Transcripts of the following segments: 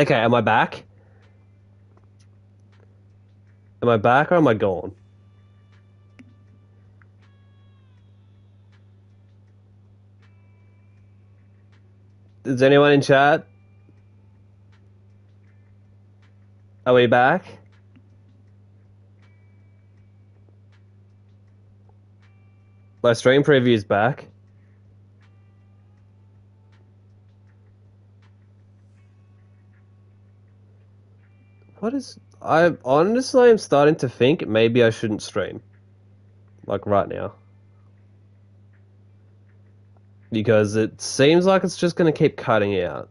Okay, am I back? Am I back or am I gone? Is anyone in chat? Are we back? My stream preview's back. What is... I honestly am starting to think maybe I shouldn't stream. Like right now. Because it seems like it's just going to keep cutting out.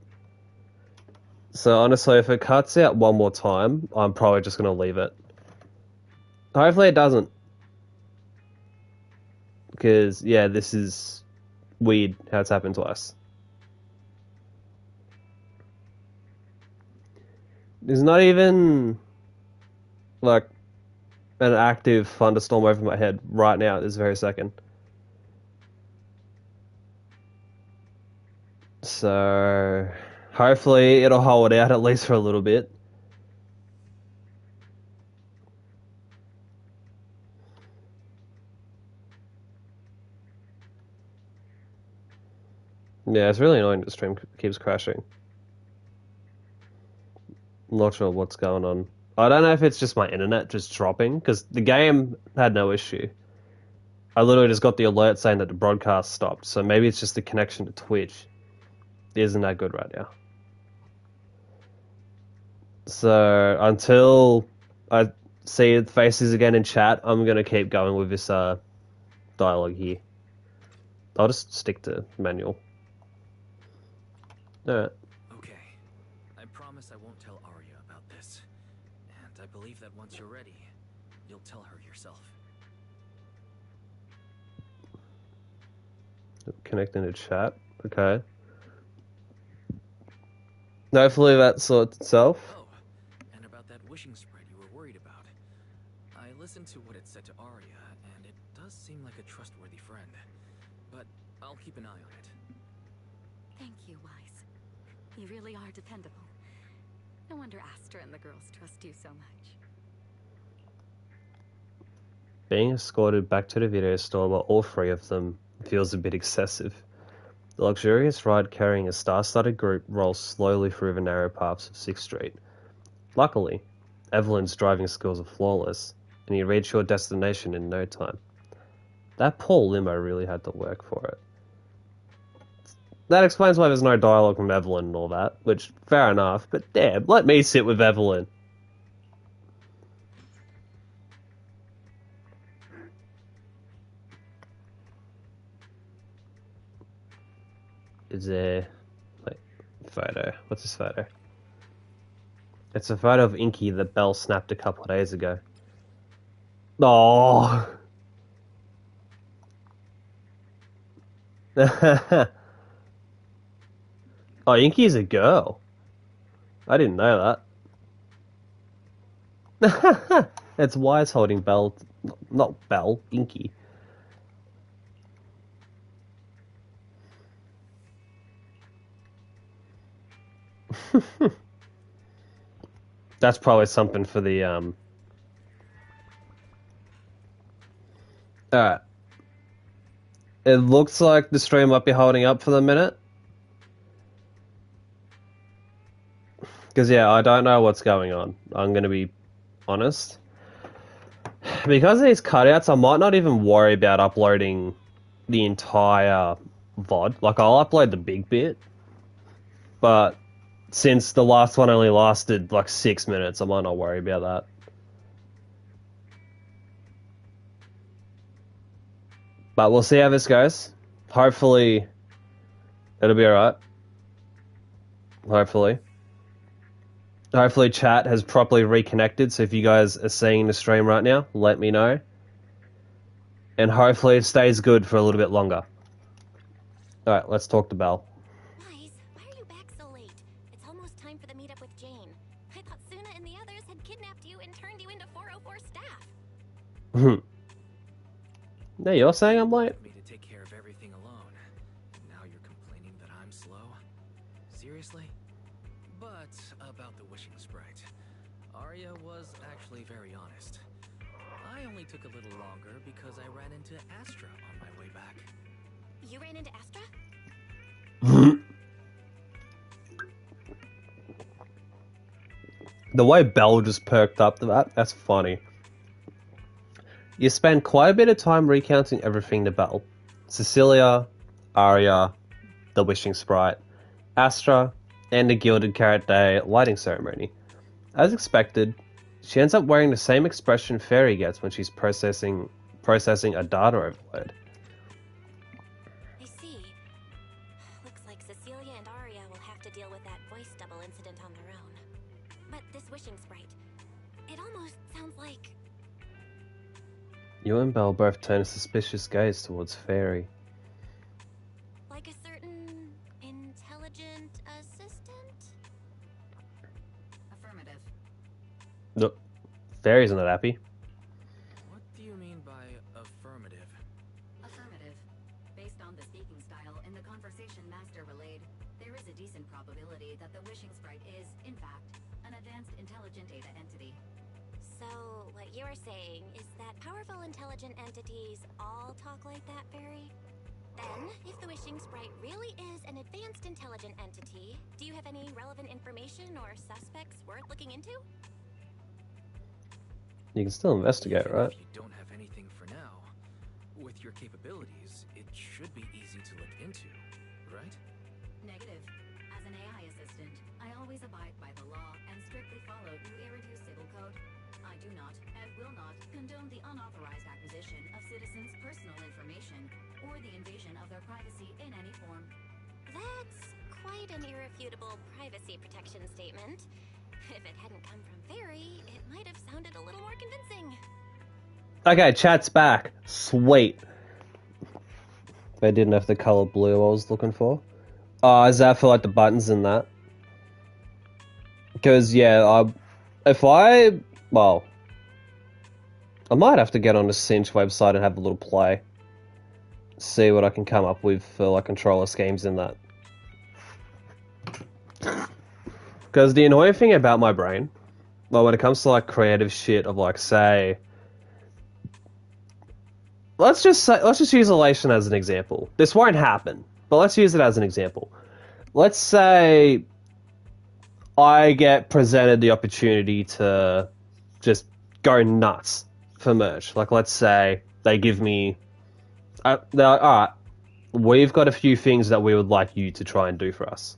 So honestly, if it cuts out one more time, I'm probably just going to leave it. Hopefully it doesn't. Because, yeah, this is weird how it's happened twice. There's not even, like, an active thunderstorm over my head right now at this very second. So, hopefully it'll hold out at least for a little bit. Yeah, it's really annoying that the stream keeps crashing. I'm not sure what's going on. I don't know if it's just my internet just dropping, because the game had no issue. I literally just got the alert saying that the broadcast stopped, so maybe it's just the connection to Twitch. It isn't that good right now. So, until I see faces again in chat, I'm going to keep going with this dialogue here. I'll just stick to manual. Alright. Okay. I promise I won't tell Arya about this. And I believe that once you're ready, you'll tell her yourself. Connecting to chat. Okay. Hopefully that sorts itself. Oh, and about that wishing spread you were worried about. I listened to what it said to Arya, and it does seem like a trustworthy friend. But I'll keep an eye on it. Thank you, Wise. You really are dependable. No wonder Astra and the girls trust you so much. Being escorted back to the video store by all three of them feels a bit excessive. The luxurious ride carrying a star-studded group rolls slowly through the narrow paths of 6th Street. Luckily, Evelyn's driving skills are flawless, and you reach your destination in no time. That poor limo really had to work for it. That explains why there's no dialogue from Evelyn and all that, which, fair enough, but damn, let me sit with Evelyn. Is there... like, photo. What's this photo? It's a photo of Inky that Belle snapped a couple of days ago. Oh. Oh, Inky's a girl. I didn't know that. It's Wise holding Belle, not Belle, Inky. That's probably something for the Alright. It looks like the stream might be holding up for the minute. Because, yeah, I don't know what's going on. I'm going to be honest. Because of these cutouts, I might not even worry about uploading the entire VOD. Like, I'll upload the big bit. But since the last one only lasted, like, 6 minutes, I might not worry about that. But we'll see how this goes. Hopefully, it'll be alright. Hopefully. Hopefully chat has properly reconnected, so if you guys are seeing the stream right now, let me know. And hopefully it stays good for a little bit longer. Alright, let's talk to Belle. Wise, why are you back so late? It's almost time for the meetup with Jane. I thought Suna and the others had kidnapped you and turned you into 404 staff. No, you're saying I'm late? Me to take care of everything alone. Now you're complaining that I'm slow? Seriously? But about the wishing sprite, Arya was actually very honest. I only took a little longer because I ran into Astra on my way back. You ran into Astra? The way Belle just perked up to that's funny. You spend quite a bit of time recounting everything to Belle. Cecilia, Arya, the wishing sprite, Astra, and the Gilded Carrot Day lighting ceremony. As expected, she ends up wearing the same expression Fairy gets when she's processing a data overload. I see. Looks like Cecilia and Arya will have to deal with that voice double incident on their own. But this wishing sprite, it almost sounds like... You and Belle both turn a suspicious gaze towards Fairy. like a certain intelligent assistant? Affirmative. Look, Fairy's not happy. What do you mean by affirmative? Affirmative. Based on the speaking style in the conversation Master relayed, there is a decent probability that the wishing sprite is, in fact, an advanced intelligent data entity. So, what you're saying is that powerful intelligent entities all talk like that, Fairy? Then, if the wishing sprite really is an advanced intelligent entity, do you have any relevant information or suspects worth looking into? You can still investigate, Even right? if you don't have anything for now, with your capabilities, it should be easy to look into, right? Negative. As an AI assistant, I always abide by the law and strictly follow New Eridu Civil Code. I do not and will not condone the unauthorized acquisition of citizens' personal information or the invasion of their privacy in any form. That's quite an irrefutable privacy protection statement. If it hadn't come from Fairy, it might have sounded a little more convincing. Okay, chat's back. Sweet. They didn't have the color blue I was looking for. Is that for like the buttons and that? Because yeah, well, I might have to get on the Cinch website and have a little play. See what I can come up with for like controller schemes in that. Because the annoying thing about my brain, well, when it comes to like creative shit of like, say, let's just use Elation as an example. This won't happen, but let's use it as an example. Let's say I get presented the opportunity to just go nuts for merch. Like, let's say they give me, they're like, alright, we've got a few things that we would like you to try and do for us.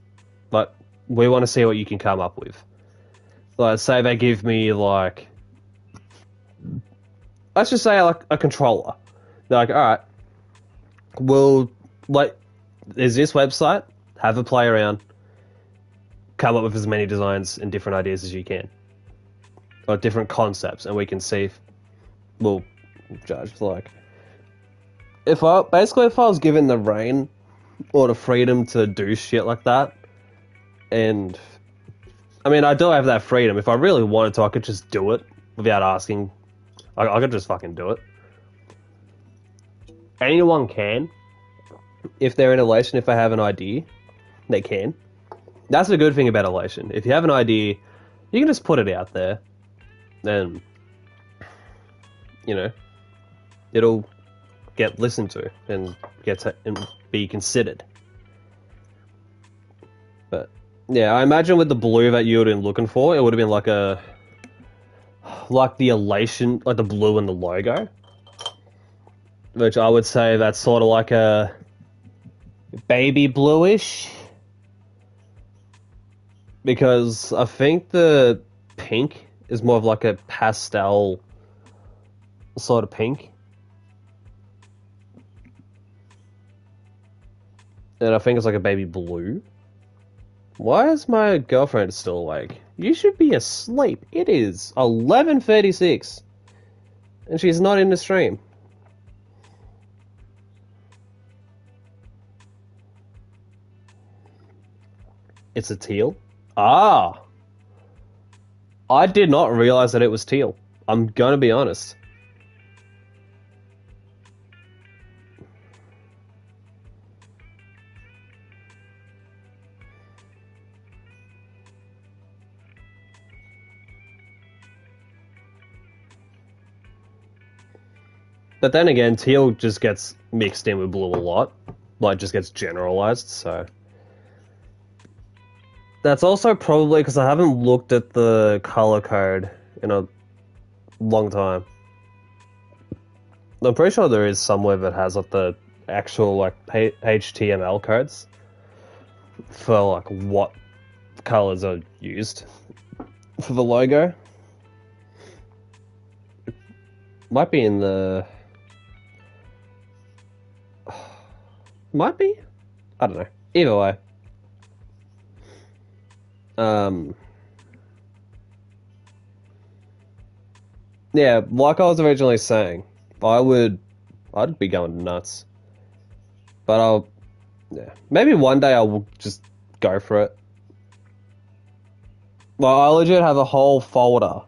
But we want to see what you can come up with. Let's say they give me, like, let's just say, like, a controller. They're like, alright, there's this website, have a play around, come up with as many designs and different ideas as you can. Or different concepts, and we can see if we'll judge, like, if I was given the reign or the freedom to do shit like that, and I mean, I do have that freedom. If I really wanted to, I could just do it without asking. I could just fucking do it. Anyone can. If they're in Elation, if they have an idea, they can. That's the good thing about Elation. If you have an idea, you can just put it out there. Then, you know, it'll get listened to and and be considered. But yeah, I imagine with the blue that you would have been looking for, it would have been like the Elation, like the blue in the logo. Which I would say that's sort of like a baby bluish. Because I think the pink is more of like a pastel sort of pink. And I think it's like a baby blue. Why is my girlfriend still awake? You should be asleep. It is 11:36. And she's not in the stream. It's a teal? Ah! I did not realize that it was teal. I'm gonna be honest. But then again, teal just gets mixed in with blue a lot. Like, just gets generalized, so... That's also probably because I haven't looked at the color code in a long time. I'm pretty sure there is somewhere that has like the actual like HTML codes for like what colors are used for the logo. It might be in the... Might be? I don't know. Either way. Yeah, like I was originally saying, I'd be going nuts. But maybe one day I will just go for it. Well, I legit have a whole folder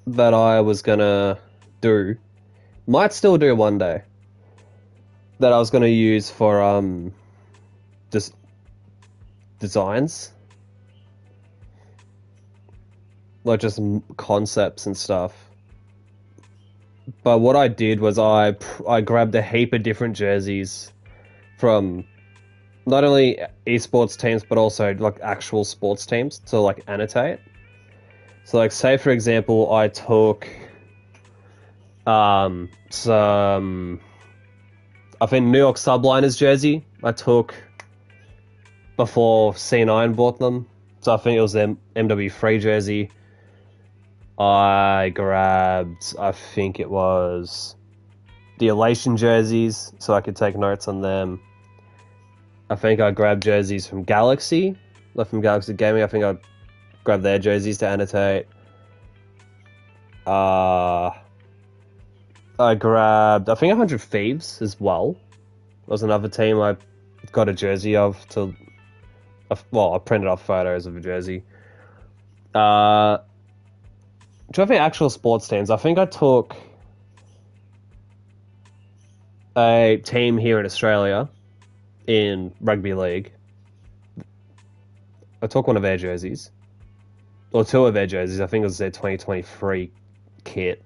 that I was gonna do, might still do one day, that I was gonna use for, just designs. Like just concepts and stuff. But what I did was I grabbed a heap of different jerseys from not only esports teams but also like actual sports teams to like annotate. So like say for example I took some I think New York Subliners jersey I took before C9 bought them. So I think it was their MW3 jersey. I grabbed, I think it was the ELATION jerseys, so I could take notes on them. I think I grabbed jerseys from Galaxy, like from Galaxy Gaming. I think I grabbed their jerseys to annotate. I grabbed, I think 100 Thieves as well. It was another team I got a jersey of to, well, I printed off photos of a jersey. Do you have any actual sports teams? I think I took a team here in Australia in rugby league. I took one of their jerseys. Or two of their jerseys. I think it was their 2023 kit.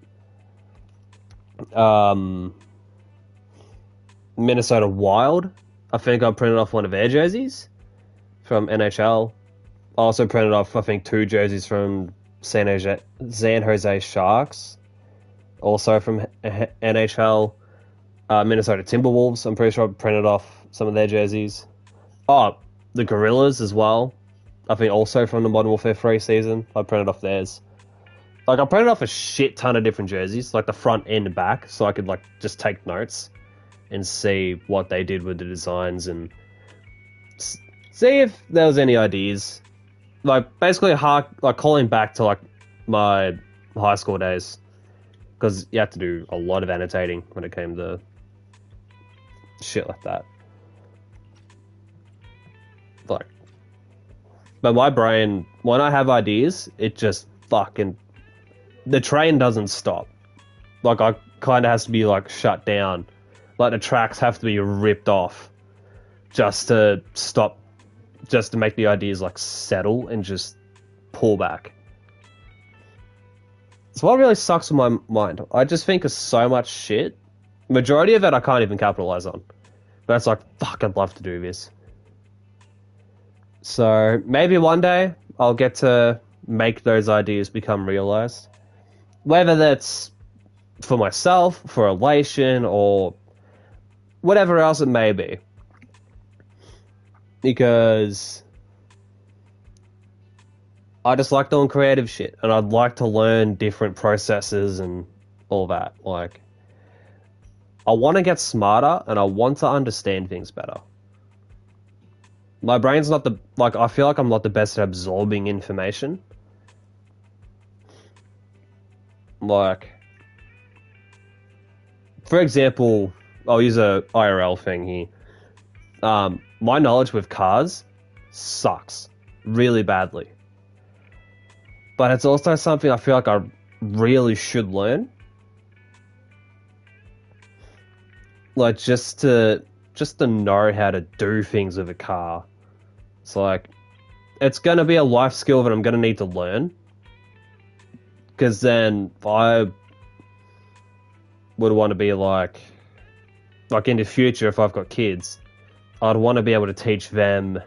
Minnesota Wild. I think I printed off one of their jerseys from NHL. I also printed off, I think, 2 jerseys from San Jose Sharks, also from NHL. Minnesota Timberwolves, I'm pretty sure I printed off some of their jerseys. Oh, the Gorillas as well. I think also from the Modern Warfare 3 season, I printed off theirs. Like, I printed off a shit ton of different jerseys, like the front and back, so I could like just take notes and see what they did with the designs and see if there was any ideas. Like, basically, like calling back to like my high school days, because you have to do a lot of annotating when it came to shit like that. Like, but my brain, when I have ideas, it just fucking, the train doesn't stop. Like, I kind of has to be like shut down. Like, the tracks have to be ripped off just to stop, just to make the ideas like settle and just pull back. So what really sucks with my mind, I just think of so much shit. Majority of it I can't even capitalize on. But it's like, fuck, I'd love to do this. So maybe one day I'll get to make those ideas become realized. Whether that's for myself, for Elation, or whatever else it may be. Because I just like doing creative shit, and I'd like to learn different processes and all that. Like, I want to get smarter, and I want to understand things better. My brain's not the, like, I feel like I'm not the best at absorbing information. Like, for example, I'll use a IRL thing here. My knowledge with cars sucks really badly. But it's also something I feel like I really should learn. Like, just to know how to do things with a car. It's like, it's going to be a life skill that I'm going to need to learn. Because then would want to be like in the future, if I've got kids, I'd want to be able to teach them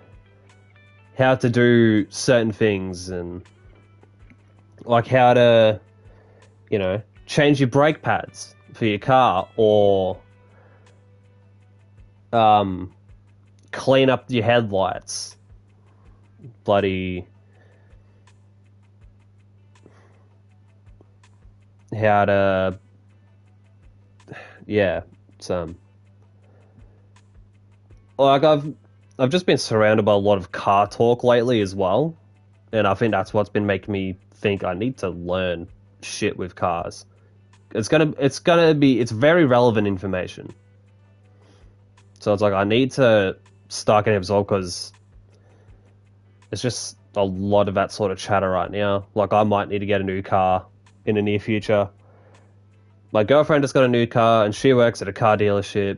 how to do certain things and like how to, you know, change your brake pads for your car or clean up your headlights. Bloody how to, yeah, some. Like I've just been surrounded by a lot of car talk lately as well, and I think that's what's been making me think I need to learn shit with cars. It's very relevant information. So it's like I need to start getting absorbed because it's just a lot of that sort of chatter right now. Like I might need to get a new car in the near future. My girlfriend just got a new car and she works at a car dealership.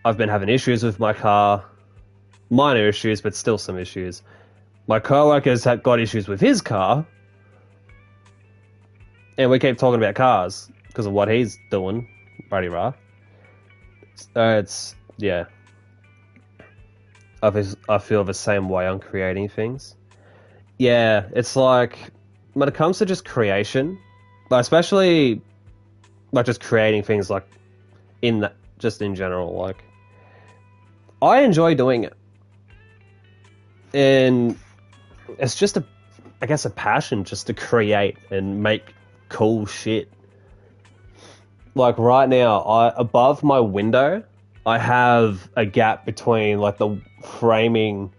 I've been having issues with my car. Minor issues, but still some issues. My co-worker's got issues with his car. And we keep talking about cars because of what he's doing. Bloody rah. It's, yeah. I feel the same way on creating things. Yeah, it's like, when it comes to just creation, like especially like just creating things like just in general, like I enjoy doing it. And it's just I guess a passion just to create and make cool shit. Like right now, above my window, I have a gap between like the framing,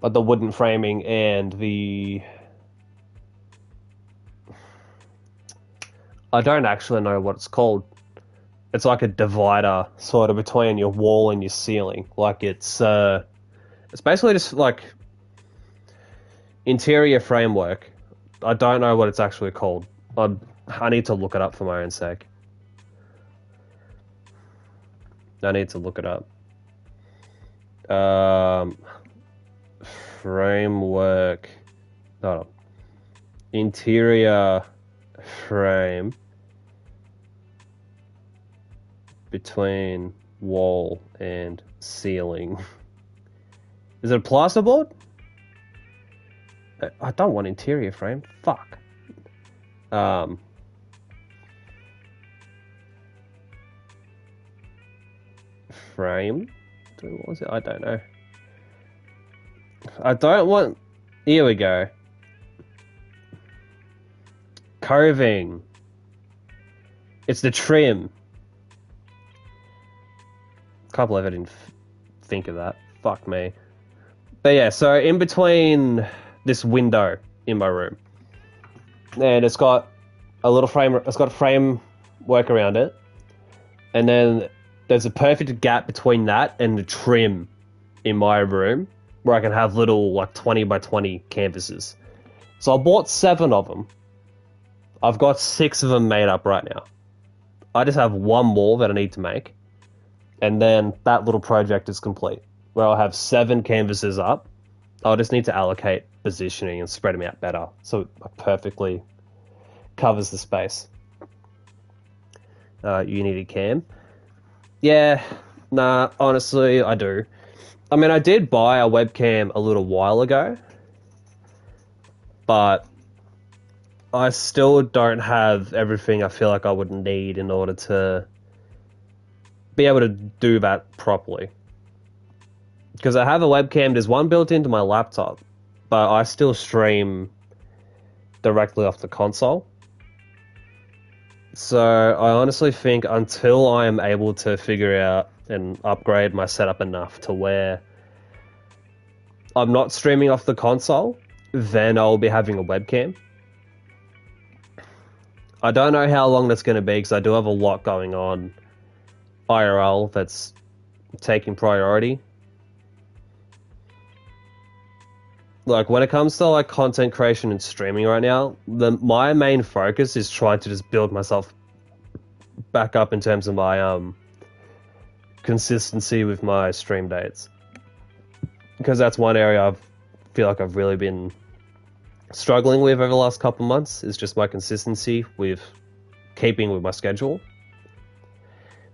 like the wooden framing and the... I don't actually know what it's called. It's like a divider sort of between your wall and your ceiling. Like it's basically just like interior framework. I don't know what it's actually called. I need to look it up for my own sake. I need to look it up. Framework. Hold on. Interior frame between wall and ceiling. Is it a plasterboard? I don't want interior frame. Fuck. Frame? What was it? I don't know. I don't want... Here we go. Coving. It's the trim. Can't believe I didn't think of that. Fuck me. But yeah, so in between this window in my room, and it's got a little frame. It's got a framework around it, and then there's a perfect gap between that and the trim in my room where I can have little like 20 by 20 canvases. So I bought 7 of them. I've got 6 of them made up right now. I just have 1 more that I need to make, and then that little project is complete, where I'll have 7 canvases up. I'll just need to allocate positioning and spread them out better so it perfectly covers the space. Unity cam. Yeah, nah, honestly, I do. I mean, I did buy a webcam a little while ago, but I still don't have everything I feel like I would need in order to be able to do that properly. Because I have a webcam, there's one built into my laptop, but I still stream directly off the console. So I honestly think until I am able to figure out and upgrade my setup enough to where I'm not streaming off the console, then I'll be having a webcam. I don't know how long that's going to be because I do have a lot going on IRL that's taking priority. Like, when it comes to, like, content creation and streaming right now, my main focus is trying to just build myself back up in terms of my, consistency with my stream dates. Because that's one area I feel like I've really been struggling with over the last couple months, is just my consistency with keeping with my schedule.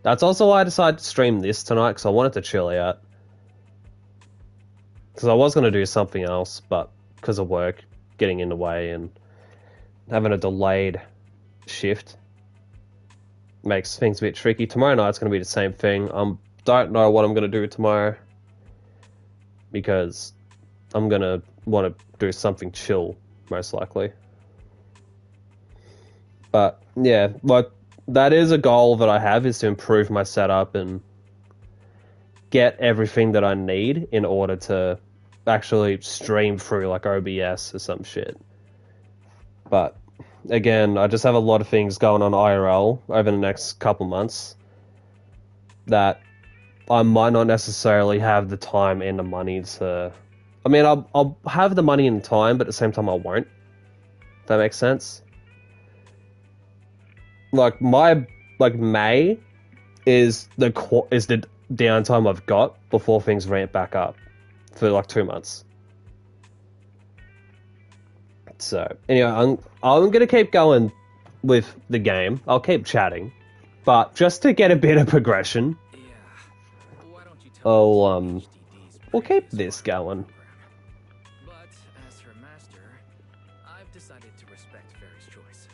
That's also why I decided to stream this tonight, because I wanted to chill out. Because I was going to do something else, but because of work getting in the way and having a delayed shift makes things a bit tricky. Tomorrow night's going to be the same thing. Don't know what I'm going to do tomorrow, because I'm going to want to do something chill, most likely. But yeah, like, that is a goal that I have, is to improve my setup and get everything that I need in order to actually stream through like OBS or some shit. But again, I just have a lot of things going on IRL over the next couple months that I might not necessarily have the time and the money to... I mean, I'll have the money and the time, but at the same time I won't. If that makes sense. Like, May is the downtime I've got before things ramp back up for like 2 months. So anyway, I'm gonna keep going with the game. I'll keep chatting, but just to get a bit of progression, we'll keep this going. But as her master, I've decided to respect Fairy's choice.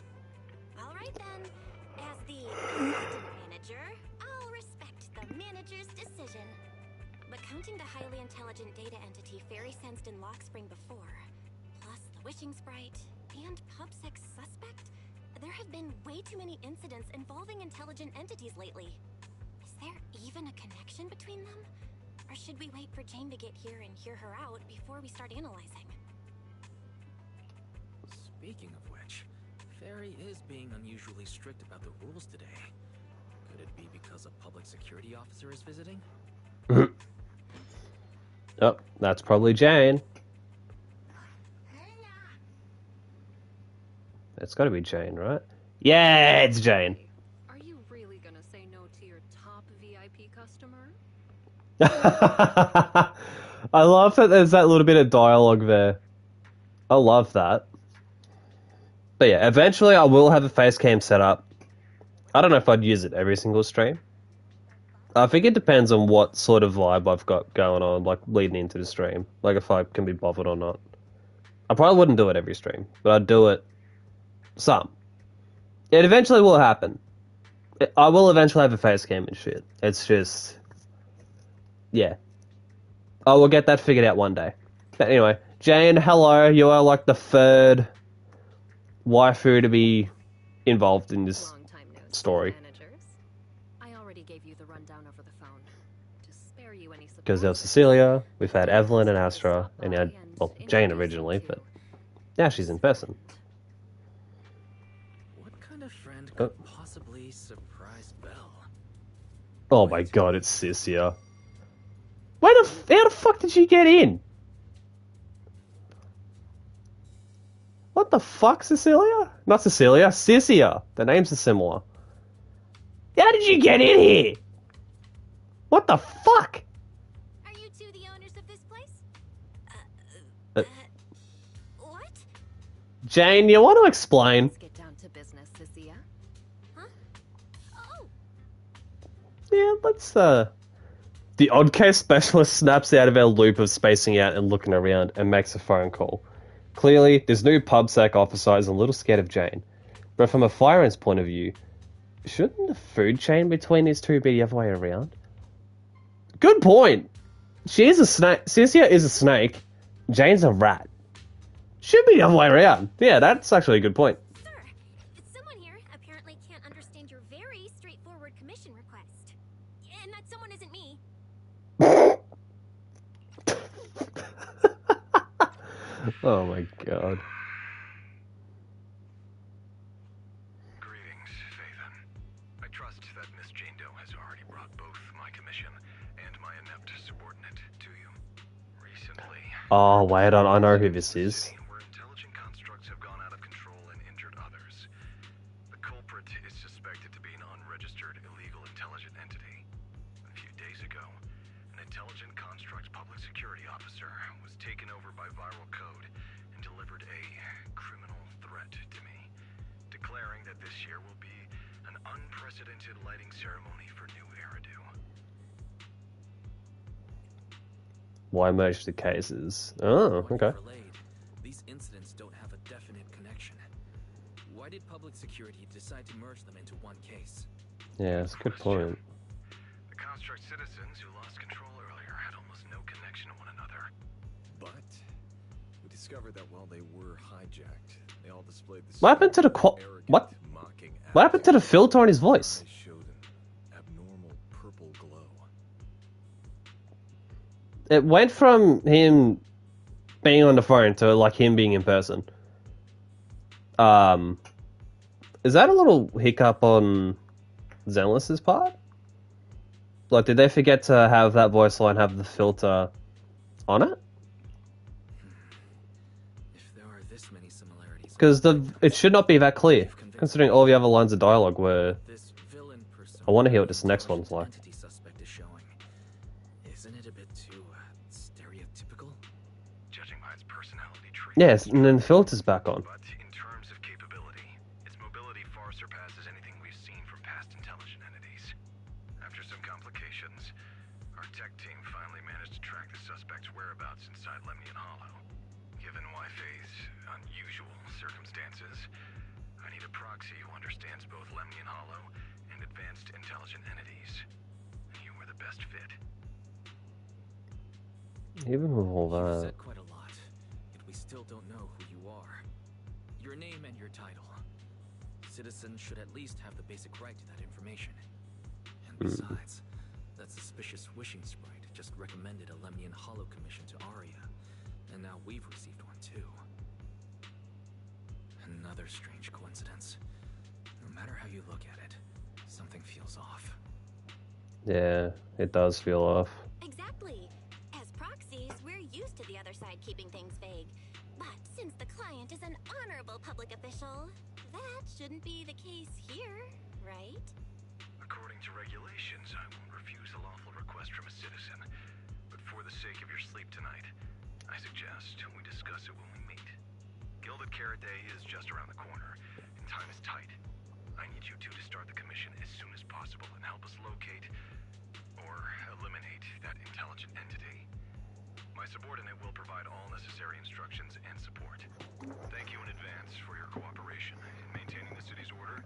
All right then. As the assistant manager, I'll respect the manager's decision. But counting the highly intelligent data entity Fairy sensed in Lockspring before, plus the wishing sprite and PubSec suspect, there have been way too many incidents involving intelligent entities lately. Is there even a connection between them? Or should we wait for Jane to get here and hear her out before we start analyzing? Speaking of which, Fairy is being unusually strict about the rules today. Could it be because a public security officer is visiting? Oh, that's probably Jane. It's gotta be Jane, right? Yeah, it's Jane. Are you really gonna say no to your top VIP customer? I love that there's that little bit of dialogue there. I love that. But yeah, eventually I will have a face cam set up. I don't know if I'd use it every single stream. I think it depends on what sort of vibe I've got going on, like, leading into the stream. Like, if I can be bothered or not. I probably wouldn't do it every stream, but I'd do it some. It eventually will happen. I will eventually have a face cam and shit. It's just... yeah. I will get that figured out one day. But anyway, Jane, hello. You are like the third waifu to be involved in this story. I already gave you the rundown over the phone. To spare you any Because there was Cecilia, we've had Evelyn and Astra, and now, well, Jane originally, but now she's in person. What kind of friend could possibly surprise Belle? Oh my god, it's Cecilia. How the fuck did she get in? What the fuck, Cecilia? Not Cecilia, Cecilia. The names are similar. How did you get in here? What the fuck? Are you two the owners of this place? What? Jane, you want to explain? Let's get down to business, Cecilia. Huh? Oh! Yeah, let's, The odd case specialist snaps out of our loop of spacing out and looking around and makes a phone call. Clearly, this new PubSec officer is a little scared of Jane. But from a Fireend's point of view, shouldn't the food chain between these two be the other way around? Good point! She is a snake. Cecilia is a snake. Jane's a rat. Should be the other way around. Yeah, that's actually a good point. Sir, someone here apparently can't understand your very straightforward commission request. And that someone isn't me. Oh my god. Greetings, Faven. I trust that Miss Jane Doe has already brought both my commission and my inept subordinate to you. Recently... Oh, wait on, I know who this is. ...where intelligent constructs have gone out of control and injured others. The culprit is suspected to be an unregistered illegal intelligent entity. A few days ago, an intelligent construct public security officer was taken over by viral code and delivered a criminal threat to me, declaring that this year will be An unprecedented lighting ceremony for New Eridu. Why merge the cases? Oh, What okay. you've relayed, these incidents don't have a definite connection. Why did public security decide to merge them into one case? Yeah, that's a good point. The construct citizens who lost control earlier had almost no connection to one another. But we discovered that while they were hijacked, they all displayed the What happened to the what? What happened to the filter on his voice? Eyes showed an abnormal purple glow. It went from him being on the phone to like him being in person. Is that a little hiccup on Zenless's part? Like, did they forget to have that voice line have the filter on it? If there are this many similarities, Because it should not be that clear, considering all the other lines of dialogue were. this villain persona I want to hear what this next one's like. entity suspect is showing. Isn't it a bit too stereotypical? Judging by its personality traits. Yes, and then the filter's back on. But in terms of capability, its mobility far surpasses anything we've seen from past intelligent entities. After some complications, our tech team finally managed to track the suspect's whereabouts inside Lemnian Hollow. Given Wi-Fi's unusual circumstances, I need a proxy who understands both Lemnian Hollow and advanced intelligent entities. You were the best fit. Even with all You've that. said quite a lot, yet we still don't know who you are. Your name and your title. Citizens should at least have the basic right to that information. And besides, that suspicious wishing sprite just recommended a Lemnian Hollow commission to Arya, and now we've received one too. Another strange coincidence. No matter how you look at it, something feels off. Yeah, it does feel off. Exactly. As proxies, we're used to the other side keeping things vague. But since the client is an honorable public official, that shouldn't be the case here, right? According to regulations, I won't refuse a lawful request from a citizen. But for the sake of your sleep tonight, I suggest we discuss it when we meet. Gilded Carrot Day is just around the corner, and time is tight. I need you two to start the commission as soon as possible and help us locate or eliminate that intelligent entity. My subordinate will provide all necessary instructions and support. Thank you in advance for your cooperation in maintaining the city's order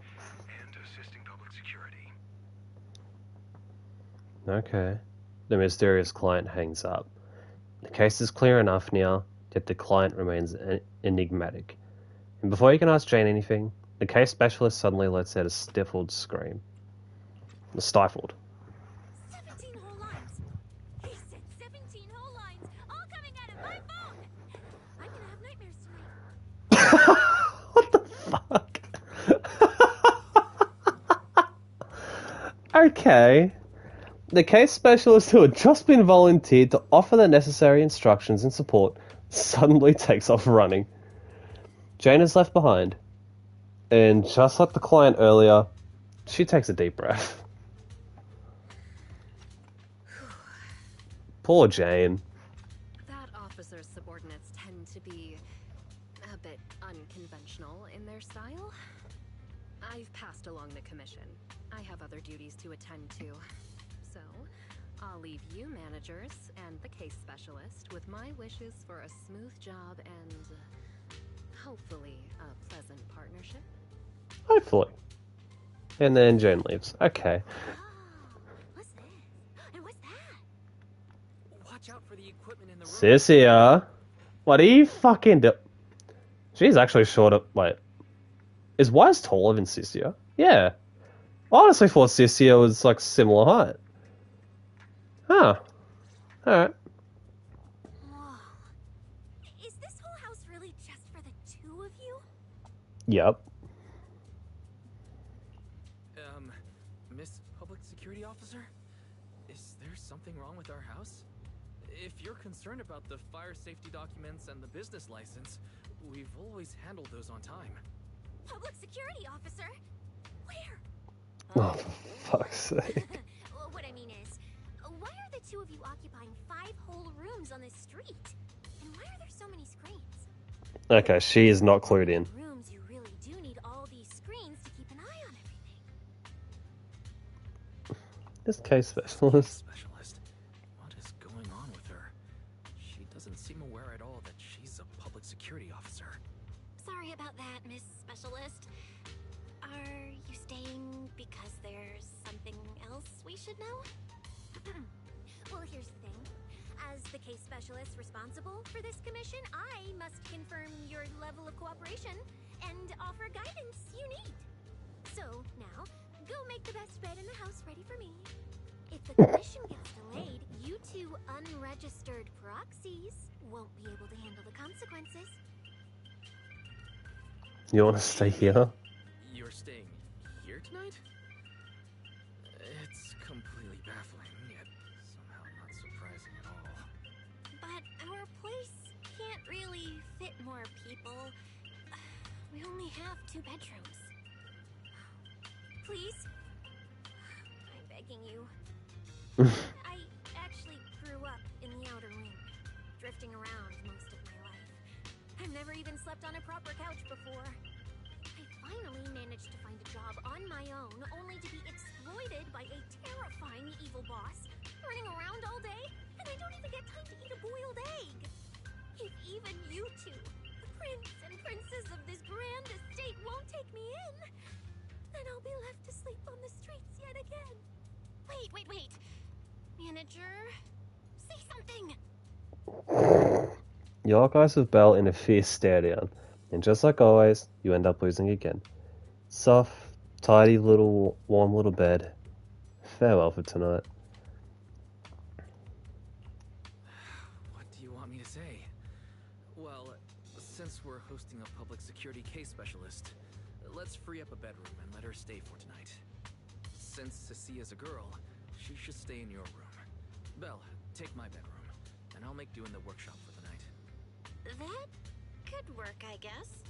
and assisting public security. Okay. The mysterious client hangs up. The case is clear enough now, yet the client remains enigmatic. And before you can ask Jane anything, the case specialist suddenly lets out a stifled scream. Stifled. 17 whole lines. He said 17 whole lines, all coming out of my phone. I'm gonna have nightmares tonight. What the fuck? Okay. The case specialist who had just been volunteered to offer the necessary instructions and support suddenly takes off running. Jane is left behind. And just like the client earlier, she takes a deep breath. Poor Jane. That officer's subordinates tend to be a bit unconventional in their style. I've passed along the commission. I have other duties to attend to. So, I'll leave you managers and the case specialist with my wishes for a smooth job and hopefully a pleasant partnership. Hopefully. And then Jane leaves. Okay. What's this? And what's that? Watch out for the equipment in the room. Sissia. What are you fucking do? She's actually short of. Wait. Is Wise taller than Sissia? Yeah. I honestly thought Sissia was like similar height. Huh. Alright. Whoa. Is this whole house really just for the two of you? Yep. Miss Public Security Officer? Is there something wrong with our house? If you're concerned about the fire safety documents and the business license, we've always handled those on time. Public security officer? Where? Oh, for fuck's sake. What I mean is, why are the two of you occupying 5 whole rooms on this street? And why are there so many screens? Okay, she is not clued in. Rooms, you really do need all these screens to keep an eye on everything. This case specialist. Specialist. What is going on with her? She doesn't seem aware at all that she's a public security officer. Sorry about that, Miss Specialist. Are you staying because there's something else we should know? Well, here's the thing. As the case specialist responsible for this commission, I must confirm your level of cooperation and offer guidance you need. So, now, go make the best bed in the house ready for me. If the commission gets delayed, you two unregistered proxies won't be able to handle the consequences. You want to stay here? You're staying here tonight? It's completely baffling, yet somehow not surprising at all. But our place can't really fit more people. We only have 2 bedrooms. Please? I'm begging you. I actually grew up in the outer ring, drifting around most of my life. I've never even slept on a proper couch before. I finally managed to find a job on my own, only to be exploited by a terrifying evil boss, running around all day, and I don't even get time to eat a boiled egg. If even you two, the prince and princess of this grand estate, won't take me in, then I'll be left to sleep on the streets yet again. Wait. Manager, say something. You lock eyes with Belle in a fierce stare down, and just like always, you end up losing again. Soft, tidy little, warm little bed. Farewell for tonight. What do you want me to say? Well, since we're hosting a public security case specialist, let's free up a bedroom and let her stay for tonight. Since Cecia's a girl, she should stay in your room. Belle, take my bedroom, and I'll make do in the workshop for the night. That could work, I guess.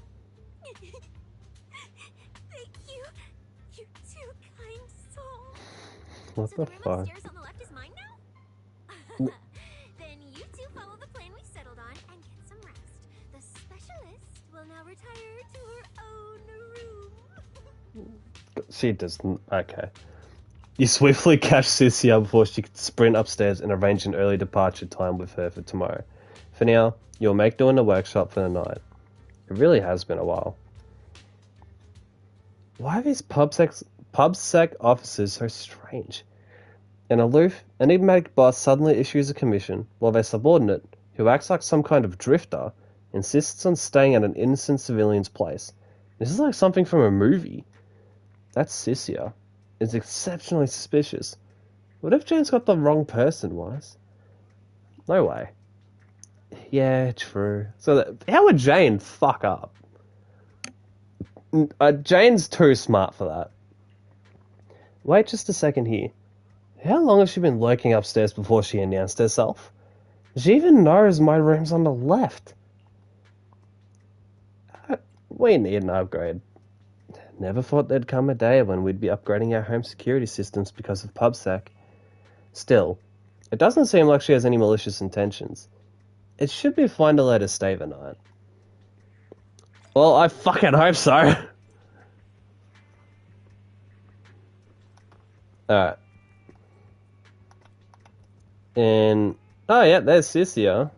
Thank you. You two kind soul. What So the the room fuck? upstairs on the left is mine now? Then you two follow the plan we settled on and get some rest. The specialist will now retire to her own room. She doesn't. Okay. You swiftly catch Cecilia before she can sprint upstairs and arrange an early departure time with her for tomorrow. For now, you'll make do in the workshop for the night. It really has been a while. Why are these PubSec officers so strange? An aloof, enigmatic boss suddenly issues a commission, while their subordinate, who acts like some kind of drifter, insists on staying at an innocent civilian's place. This is like something from a movie. That Cecilia is exceptionally suspicious. What if Jane's got the wrong person, Wise? No way. Yeah, true. So how would Jane fuck up? Jane's too smart for that. Wait just a second here. How long has she been lurking upstairs before she announced herself? She even knows my room's on the left. We need an upgrade. Never thought there'd come a day when we'd be upgrading our home security systems because of PubSec. Still, it doesn't seem like she has any malicious intentions. It should be fine to let her stay the night. Well, I fucking hope so. Alright. And... oh yeah, there's Cecilia.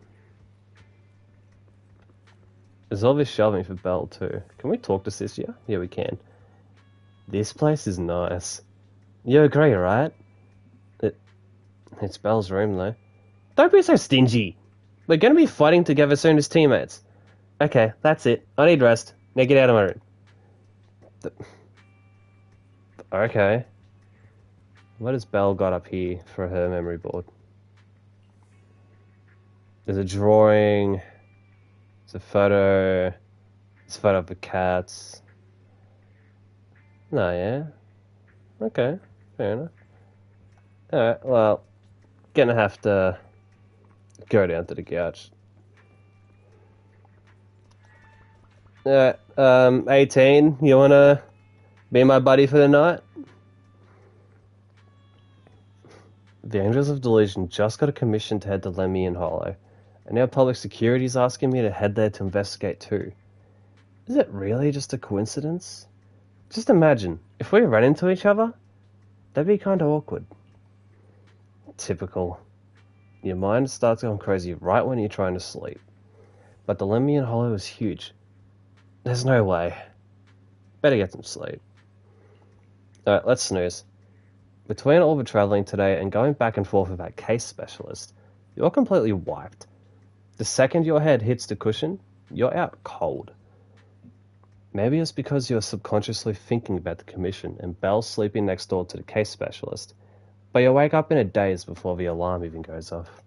There's all this shelving for Belle too. Can we talk to Cecilia? Yeah, we can. This place is nice. You agree, right? It's Belle's room though. Don't be so stingy. We're gonna be fighting together soon as teammates. Okay, that's it. I need rest. Now get out of my room. Okay. What has Belle got up here for her memory board? There's a drawing. There's a photo. There's a photo of the cats. No, yeah. Okay, fair enough. Alright, well, gonna have to go down to the couch. 18, you wanna be my buddy for the night? The Angels of Delusion just got a commission to head to Lemmy and Hollow, and now Public Security's asking me to head there to investigate too. Is it really just a coincidence? Just imagine, if we ran into each other, that'd be kinda awkward. Typical. Your mind starts going crazy right when you're trying to sleep. But the Lemmian Hollow is huge. There's no way. Better get some sleep. Alright, let's snooze. Between all the travelling today and going back and forth with that case specialist, you're completely wiped. The second your head hits the cushion, you're out cold. Maybe it's because you're subconsciously thinking about the commission and Belle's sleeping next door to the case specialist, but you wake up in a daze before the alarm even goes off.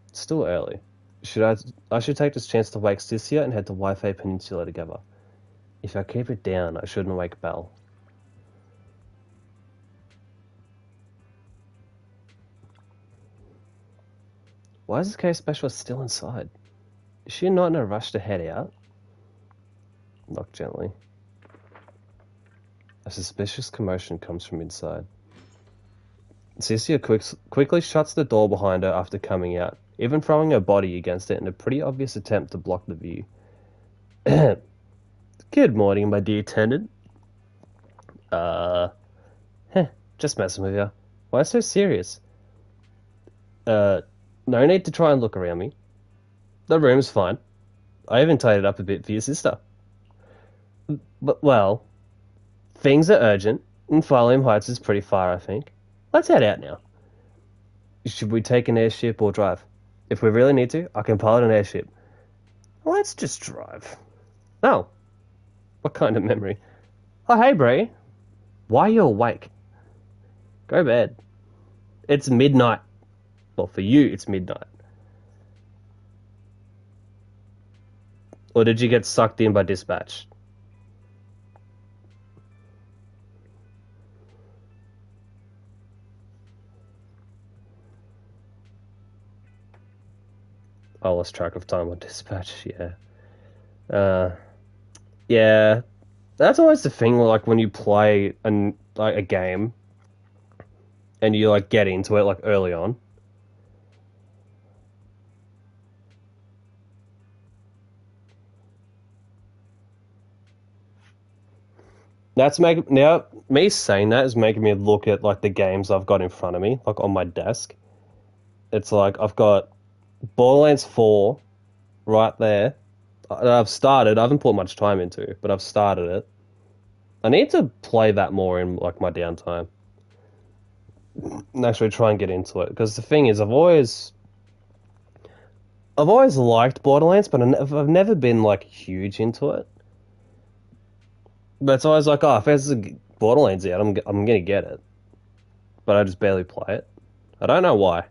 It's still early. I should take this chance to wake Sissia and head to Wi-Fi Peninsula together. If I keep it down, I shouldn't wake Belle. Why is this case specialist still inside? Is she not in a rush to head out? Knock gently. A suspicious commotion comes from inside. Sissia quickly shuts the door behind her after coming out, even throwing her body against it in a pretty obvious attempt to block the view. Good morning, my dear tenant. Just messing with you. Why so serious? No need to try and look around me. The room's fine. I even tidied up a bit for your sister. But, well, things are urgent, and Farlium Heights is pretty far, I think. Let's head out now. Should we take an airship or drive? If we really need to, I can pilot an airship. Let's just drive. Oh. What kind of memory? Oh, hey, Bray. Why are you awake? Go to bed. It's midnight. Well, for you, it's midnight. Or did you get sucked in by dispatch? I lost track of time on dispatch, yeah. Yeah, that's always the thing, like, when you play a game and you, like, get into it, like, early on. Now, me saying that is making me look at, like, the games I've got in front of me, like, on my desk. It's like, I've got Borderlands 4 right there. I've started. I haven't put much time into it, but I've started it. I need to play that more in, like, my downtime. And actually try and get into it. Because the thing is, I've always liked Borderlands, but I've never been, like, huge into it. But it's always like, oh, if there's a Borderlands out, I'm gonna get it. But I just barely play it. I don't know why.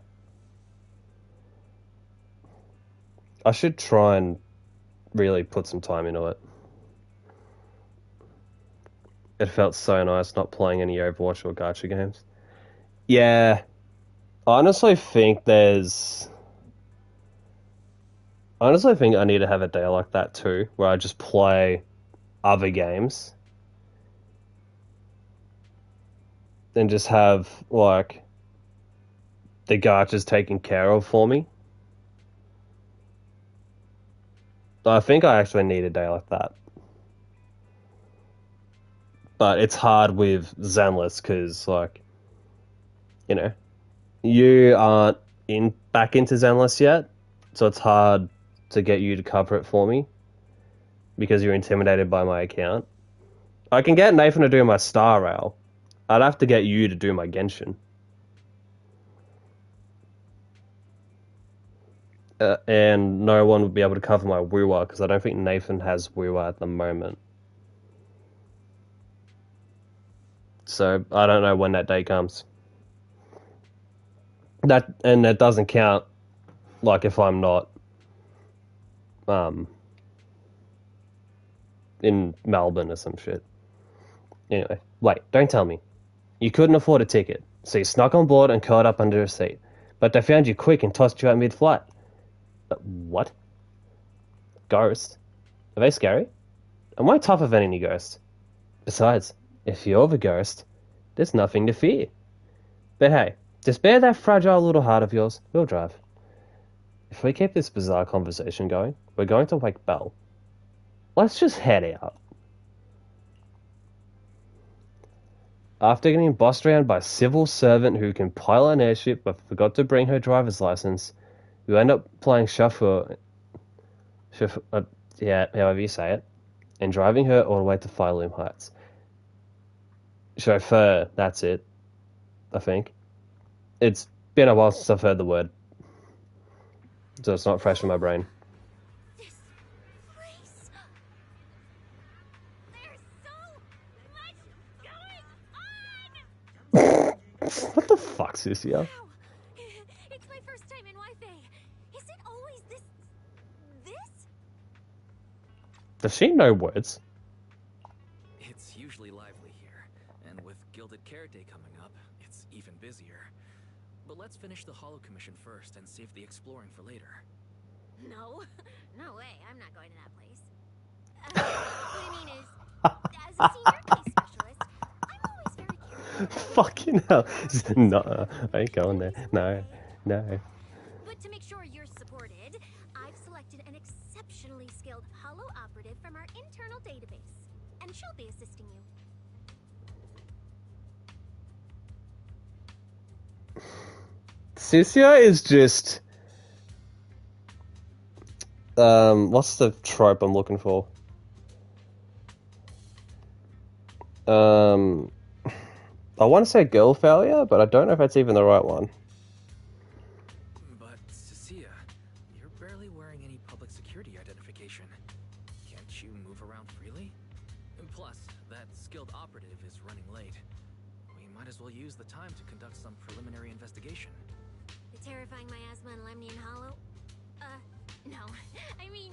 I should try and really put some time into it. It felt so nice not playing any Overwatch or gacha games. Yeah. I honestly think I need to have a day like that too, where I just play other games. And just have, like, the gachas taken care of for me. I think I actually need a day like that. But it's hard with Zenless because, like, you know, you aren't back into Zenless yet, so it's hard to get you to cover it for me because you're intimidated by my account. I can get Nathan to do my Star Rail. I'd have to get you to do my Genshin. And no one would be able to cover my Wuwa because I don't think Nathan has Wuwa at the moment. So I don't know when that day comes. That doesn't count, like, if I'm not in Melbourne or some shit. Anyway, wait, don't tell me. You couldn't afford a ticket, so you snuck on board and curled up under a seat. But they found you quick and tossed you out mid-flight. What? Ghosts? Are they scary? Am I tougher than any ghost? Besides, if you're the ghost, there's nothing to fear. But hey, just bear that fragile little heart of yours. We'll drive. If we keep this bizarre conversation going, we're going to wake Belle. Let's just head out. After getting bossed around by a civil servant who can pilot an airship but forgot to bring her driver's license, you end up playing chauffeur, yeah, however you say it, and driving her all the way to Fireloom Heights. Chauffeur, that's it, I think. It's been a while since I've heard the word, so it's not fresh in my brain. This place. There's so much going on. What the fuck, Cynthia? Wow. It's my first time in Wi-Fi. Is it always this? Does she know words? It's usually lively here, and with Gilded Carrot Day coming up, it's even busier. But let's finish the Hollow Commission first and save the exploring for later. No. No way. I'm not going to that place. What I mean is, as a senior case specialist, I'm always very curious. Fucking hell. No, I ain't going there. No. But to make sure you're supported, I've selected an exceptionally skilled Hollow operative from our internal database, and she'll be assisting you. Cynthia is just... what's the trope I'm looking for? I want to say girl failure, but I don't know if that's even the right one. But, Cecilia, you're barely wearing any public security identification. Can't you move around freely? And plus, that skilled operative is running late. We might as well use the time to conduct some preliminary investigation. The terrifying miasma in Lemnian Hollow? No. I mean,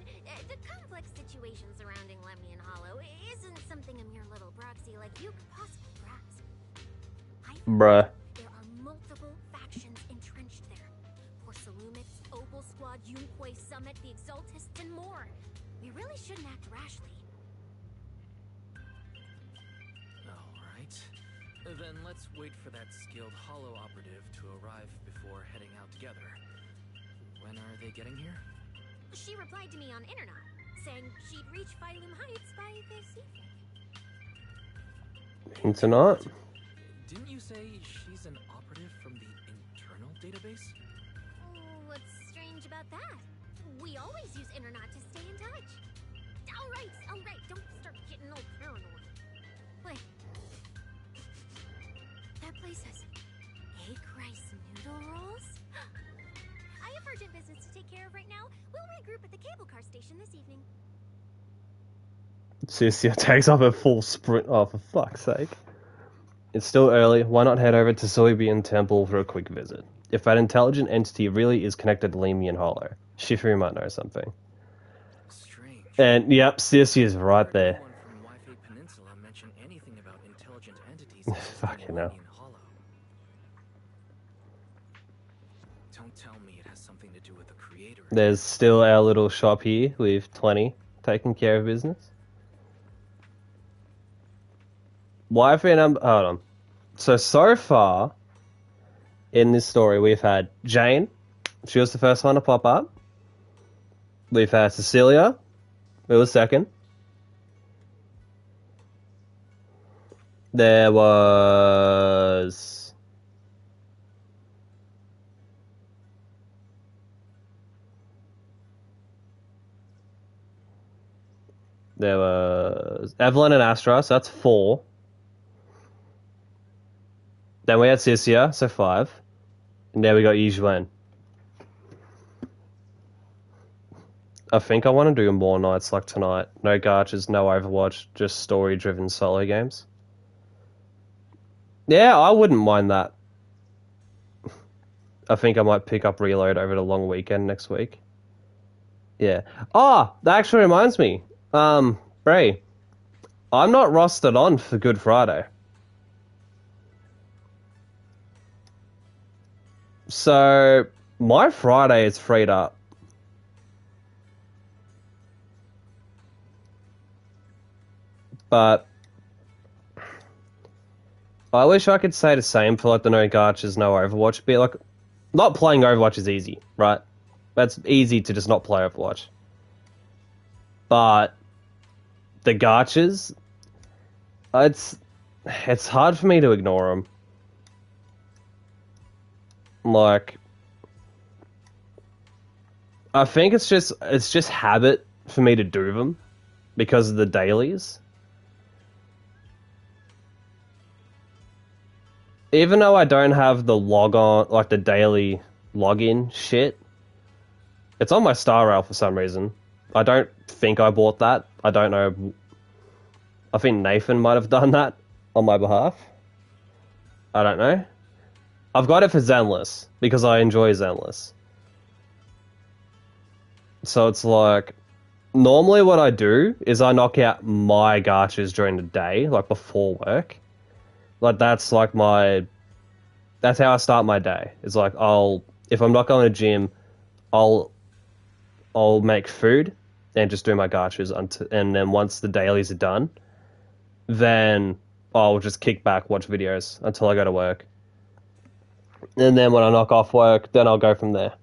the complex situation surrounding Lemnian Hollow isn't something a mere little proxy like you could possibly grasp. Bruh. There are multiple factions entrenched there. Porcelumics, Opal Squad, Yunquay Summit, the Exaltists, and more. We really shouldn't act rashly. Alright. Then let's wait for that skilled Hollow operative to arrive before heading out together. When are they getting here? She replied to me on Internet, saying she'd reach Fireloom Heights by this evening. Tonight? Didn't you say she's an operative from the internal database? What's strange about that? We always use Internet to stay in touch. Alright, don't start getting all paranoid. Wait. That place has egg rice noodle rolls? I have urgent business to take care of right now. We'll regroup at the cable car station this evening. Cynthia takes up a full sprint. Oh, for fuck's sake. It's still early. Why not head over to Soybean Temple for a quick visit? If that intelligent entity really is connected to Lemnian Hollow, Shifu might know something. Strange. And yep, Cynthia's right there. Anyone from Wi-Fi Peninsula mention anything about intelligent entities existing Fucking in hell. Lemnian Hollow? Don't tell me it has something to do with the creator. There's still our little shop here with 20 taking care of business. Wi-Fi number... Hold on. So far, in this story, we've had Jane. She was the first one to pop up. We've had Cecilia. Who was second. There was... Evelyn and Astra, so that's 4. Then we had Cynthia, so 5. And there we got Yizhuan. I think I want to do more nights like tonight. No gachas, no Overwatch, just story-driven solo games. Yeah, I wouldn't mind that. I think I might pick up Reload over the long weekend next week. Yeah. Oh, that actually reminds me. Bray, I'm not rostered on for Good Friday. So, my Friday is freed up. But I wish I could say the same for like the no gachas, no Overwatch. But like, not playing Overwatch is easy, right? That's easy to just not play Overwatch. But the gachas, it's hard for me to ignore them. Like, I think it's just habit for me to do them because of the dailies. Even though I don't have the log on, like the daily login shit, it's on my Star Rail for some reason. I don't think I bought that. I don't know. I think Nathan might have done that on my behalf. I don't know. I've got it for Zenless because I enjoy Zenless. So it's like, normally what I do is I knock out my gachas during the day, like before work. Like that's how I start my day. It's like if I'm not going to gym, I'll make food and just do my gachas and then once the dailies are done, then I'll just kick back, watch videos until I go to work. And then when I knock off work, then I'll go from there.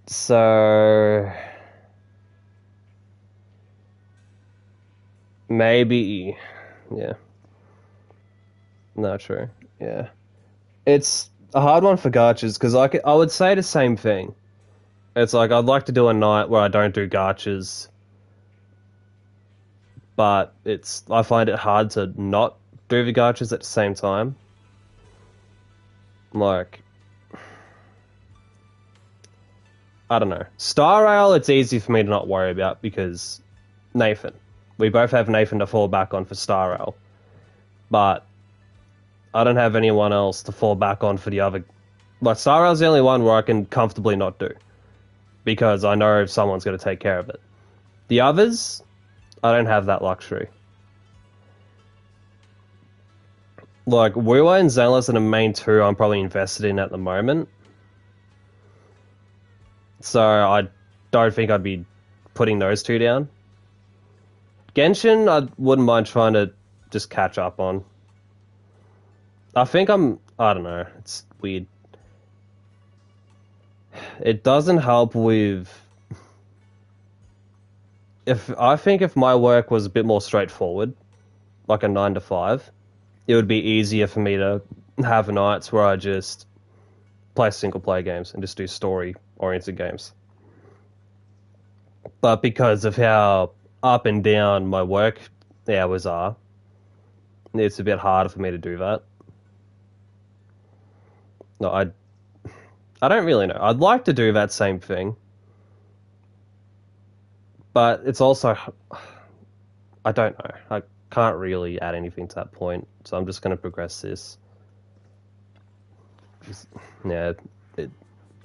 So maybe, yeah. Not true. Yeah, it's a hard one for gachas because I would say the same thing. It's like I'd like to do a night where I don't do gachas, but I find it hard to not do the gachas at the same time. Like, I don't know. Star Rail, it's easy for me to not worry about because Nathan. We both have Nathan to fall back on for Star Rail. But I don't have anyone else to fall back on for the other. Like, Star Rail's the only one where I can comfortably not do. Because I know someone's going to take care of it. The others, I don't have that luxury. Like, Wuwa and Zenless are the main two I'm probably invested in at the moment. So I don't think I'd be putting those two down. Genshin, I wouldn't mind trying to just catch up on. I don't know, it's weird. It doesn't help with... I think if my work was a bit more straightforward, like a 9 to 5, it would be easier for me to have nights where I just play single-player games and just do story-oriented games. But because of how up and down my work hours are, it's a bit harder for me to do that. No, I don't really know. I'd like to do that same thing. But it's also... I don't know. I can't really add anything to that point. So I'm just going to progress this.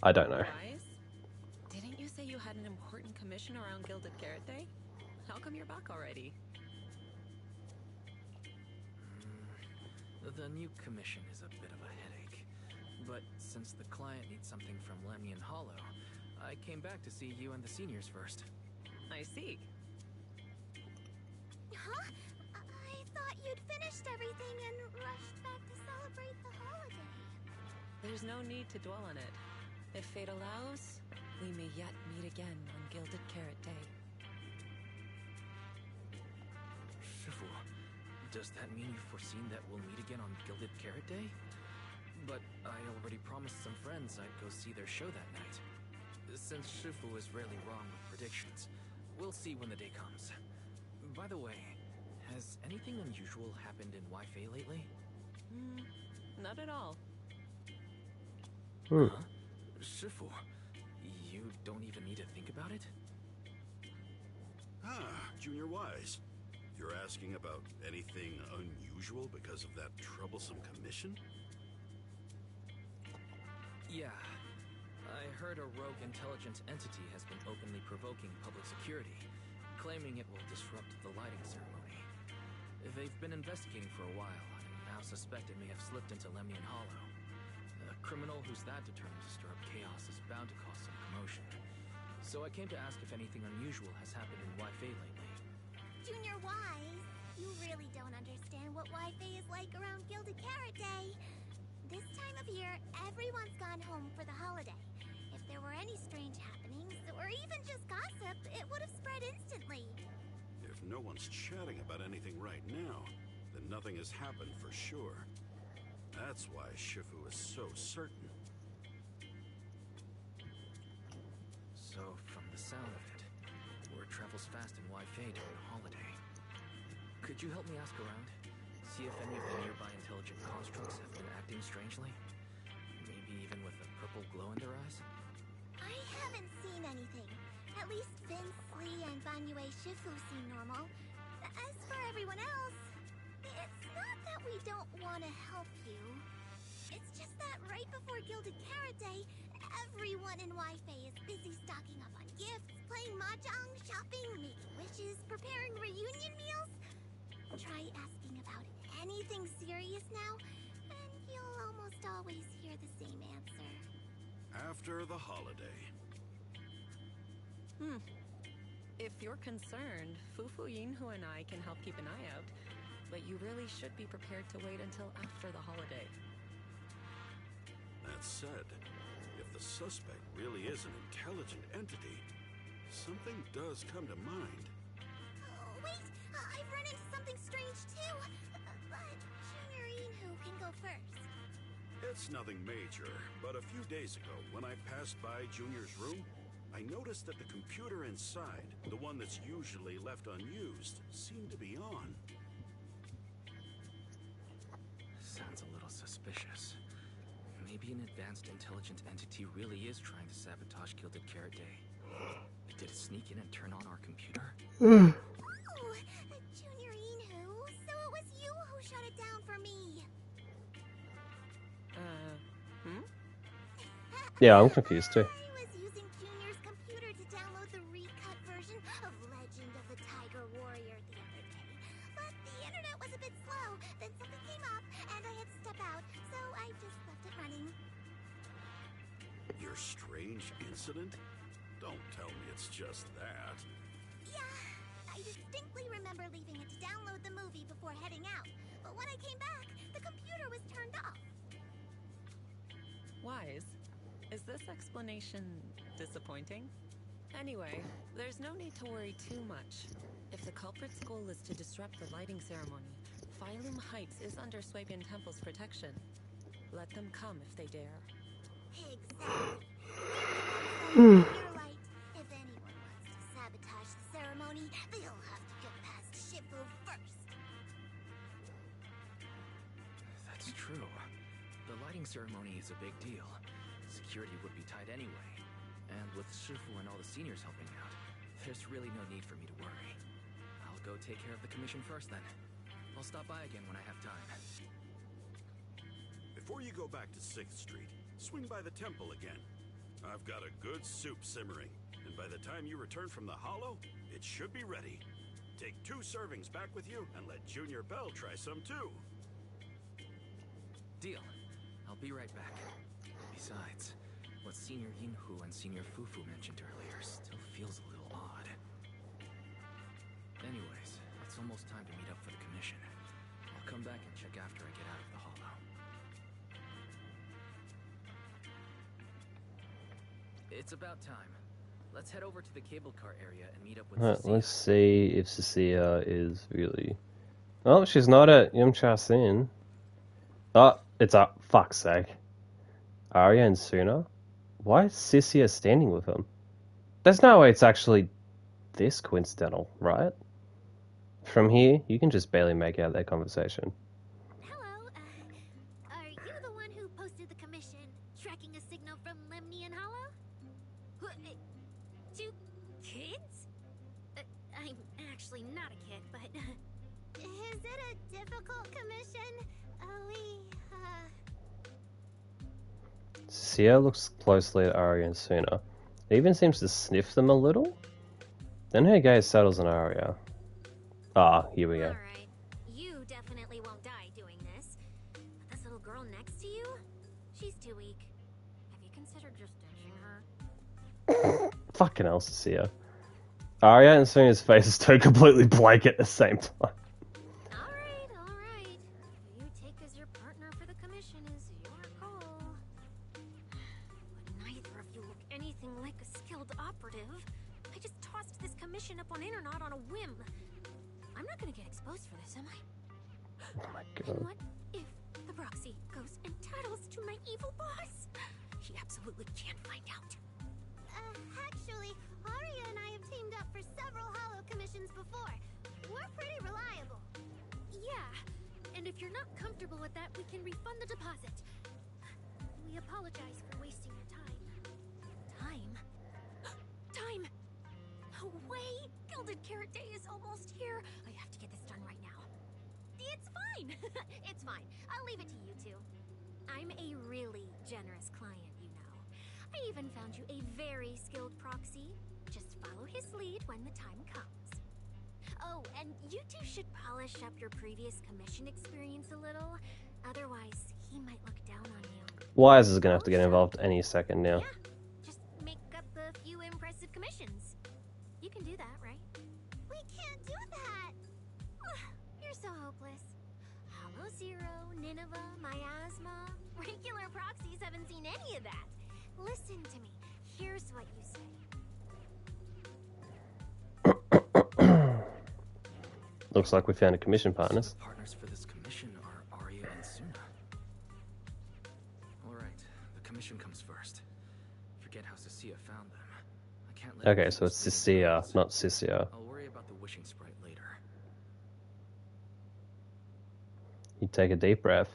I don't know. Didn't you say you had an important commission around Gilded Carrot Day? How come you're back already? The new commission is a bit of a headache. But since the client needs something from Lemnian Hollow, I came back to see you and the seniors first. I see. Huh? I thought you'd finished everything and rushed back to celebrate the holiday. There's no need to dwell on it. If fate allows, we may yet meet again on Gilded Carrot Day. Shifu, does that mean you've foreseen that we'll meet again on Gilded Carrot Day? But I already promised some friends I'd go see their show that night. Since Shifu is rarely wrong with predictions, we'll see when the day comes. By the way, has anything unusual happened in Wi-Fi lately? Not at all. Huh? Shifu, you don't even need to think about it? Junior Wise. You're asking about anything unusual because of that troublesome commission? Yeah. I heard a rogue intelligent entity has been openly provoking public security, claiming it will disrupt the lighting ceremony. They've been investigating for a while, and now suspect it may have slipped into Lemnian Hollow. A criminal who's that determined to stir up chaos is bound to cause some commotion. So I came to ask if anything unusual has happened in Wi-Fi lately. Junior Wise, you really don't understand what Wi-Fi is like around Gilded Carrot Day. This time of year, everyone's gone home for the holiday. If there were any strange happenings, or even just gossip, it would have spread instantly. If if no one's chatting about anything right now, then nothing has happened for sure. That's why Shifu is so certain. So, from the sound of it, word travels fast in Wi-Fi during the holiday. Could you help me ask around? See if any of the nearby intelligent constructs have been acting strangely? Maybe even with a purple glow in their eyes? I haven't seen anything. At least Vince, Lee, and Banyue Shifu seem normal. As for everyone else, it's not that we don't want to help you. It's just that right before Gilded Carrot Day, everyone in Wi-Fi is busy stocking up on gifts, playing mahjong, shopping, making wishes, preparing reunion meals. Try asking about anything serious now, and you'll almost always hear the same answer. After the holiday. If you're concerned, Fufu Yinhu and I can help keep an eye out. But you really should be prepared to wait until after the holiday. That said, if the suspect really is an intelligent entity, something does come to mind. Oh, wait! I've run into something strange too! But Junior Yinhu can go first. It's nothing major, but a few days ago, when I passed by Junior's room, I noticed that the computer inside, the one that's usually left unused, seemed to be on. Sounds a little suspicious. Maybe an advanced intelligent entity really is trying to sabotage Gilded Carrot Day. Did it sneak in and turn on our computer? Oh, Junior Yinhu, so it was you who shut it down for me. Yeah, I'm confused too. I was using Junior's computer to download the recut version of Legend of the Tiger Warrior the other day. But the internet was a bit slow, then something came up, and I had to step out, so I just left it running. Your strange incident? Don't tell me it's just that. Yeah, I distinctly remember leaving it to download the movie before heading out. But when I came back, the computer was turned off. Wise, is this explanation disappointing? Anyway, there's no need to worry too much. If the culprit's goal is to disrupt the lighting ceremony, Phylum Heights is under Swabian Temple's protection. Let them come if they dare. Exactly. Your light. If anyone wants to sabotage the ceremony, they'll have to get past Shifu first. That's true. The lighting ceremony is a big deal. Security would be tight anyway. And with Shifu and all the seniors helping out, there's really no need for me to worry. I'll go take care of the commission first then. I'll stop by again when I have time. Before you go back to 6th Street, swing by the temple again. I've got a good soup simmering, and by the time you return from the hollow, it should be ready. Take 2 servings back with you, and let Junior Bell try some too. Deal. I'll be right back. Besides, what Senior Yinhu and Senior Fufu mentioned earlier still feels a little odd. Anyways, it's almost time to meet up for the commission. I'll come back and check after I get out of the hollow. It's about time. Let's head over to the cable car area and meet up with Cecilia. Let's see if Cecilia is really... Oh, she's not at Yamcha Sin. Oh, it's a fuck's sake. Arya and Suna? Why is Cecilia standing with him? There's no way it's actually this coincidental, right? From here, you can just barely make out their conversation. Hello, are you the one who posted the commission, tracking a signal from Lemni and Hollow? 2 kids? I'm actually not a kid, but... Is it a difficult commission? Cecilia looks closely at Arya and Suna. It even seems to sniff them a little. Then her gaze settles on Arya. Ah, here we go. Alright, you definitely won't die doing this. But this little girl next to you? She's too weak. Have you considered just ditching her? Fucking hell, Cecilia. Arya and Suna's faces turn completely blank at the same time. Alright. You take as your partner for the commission is your call. But neither of you look anything like a skilled operative. I just tossed this commission up on Internet on a whim. not gonna get exposed for this, am I? Oh my And god. what if the proxy goes and tattles to my evil boss? He absolutely can't find out. Actually, Arya and I have teamed up for several Hollow commissions before. We're pretty reliable. Yeah, and if you're not comfortable with that, we can refund the deposit. We apologize for wasting your time. Time? Time! No way! Gilded Carrot Day is almost here. I have to get this done right now. It's fine. It's fine. I'll leave it to you two. I'm a really generous client, you know. I even found you a very skilled proxy. Just follow his lead when the time comes. Oh, and you two should polish up your previous commission experience a little. Otherwise, he might look down on you. Wise is gonna have to get involved any second now. Yeah, just make up a few impressive commissions. You can do that, right? We can't do that! You're so hopeless. Hollow Zero, Nineveh, Miasma. Regular proxies haven't seen any of that. Listen to me. Here's what you say. Looks like we found a commission partners. So the partners for this commission are Arya and Suna. All right, the commission comes first. Forget how Cecilia found them. I can't let. Okay, so it's Cecilia, not Cecilia. I'll worry about the wishing sprite later. You take a deep breath.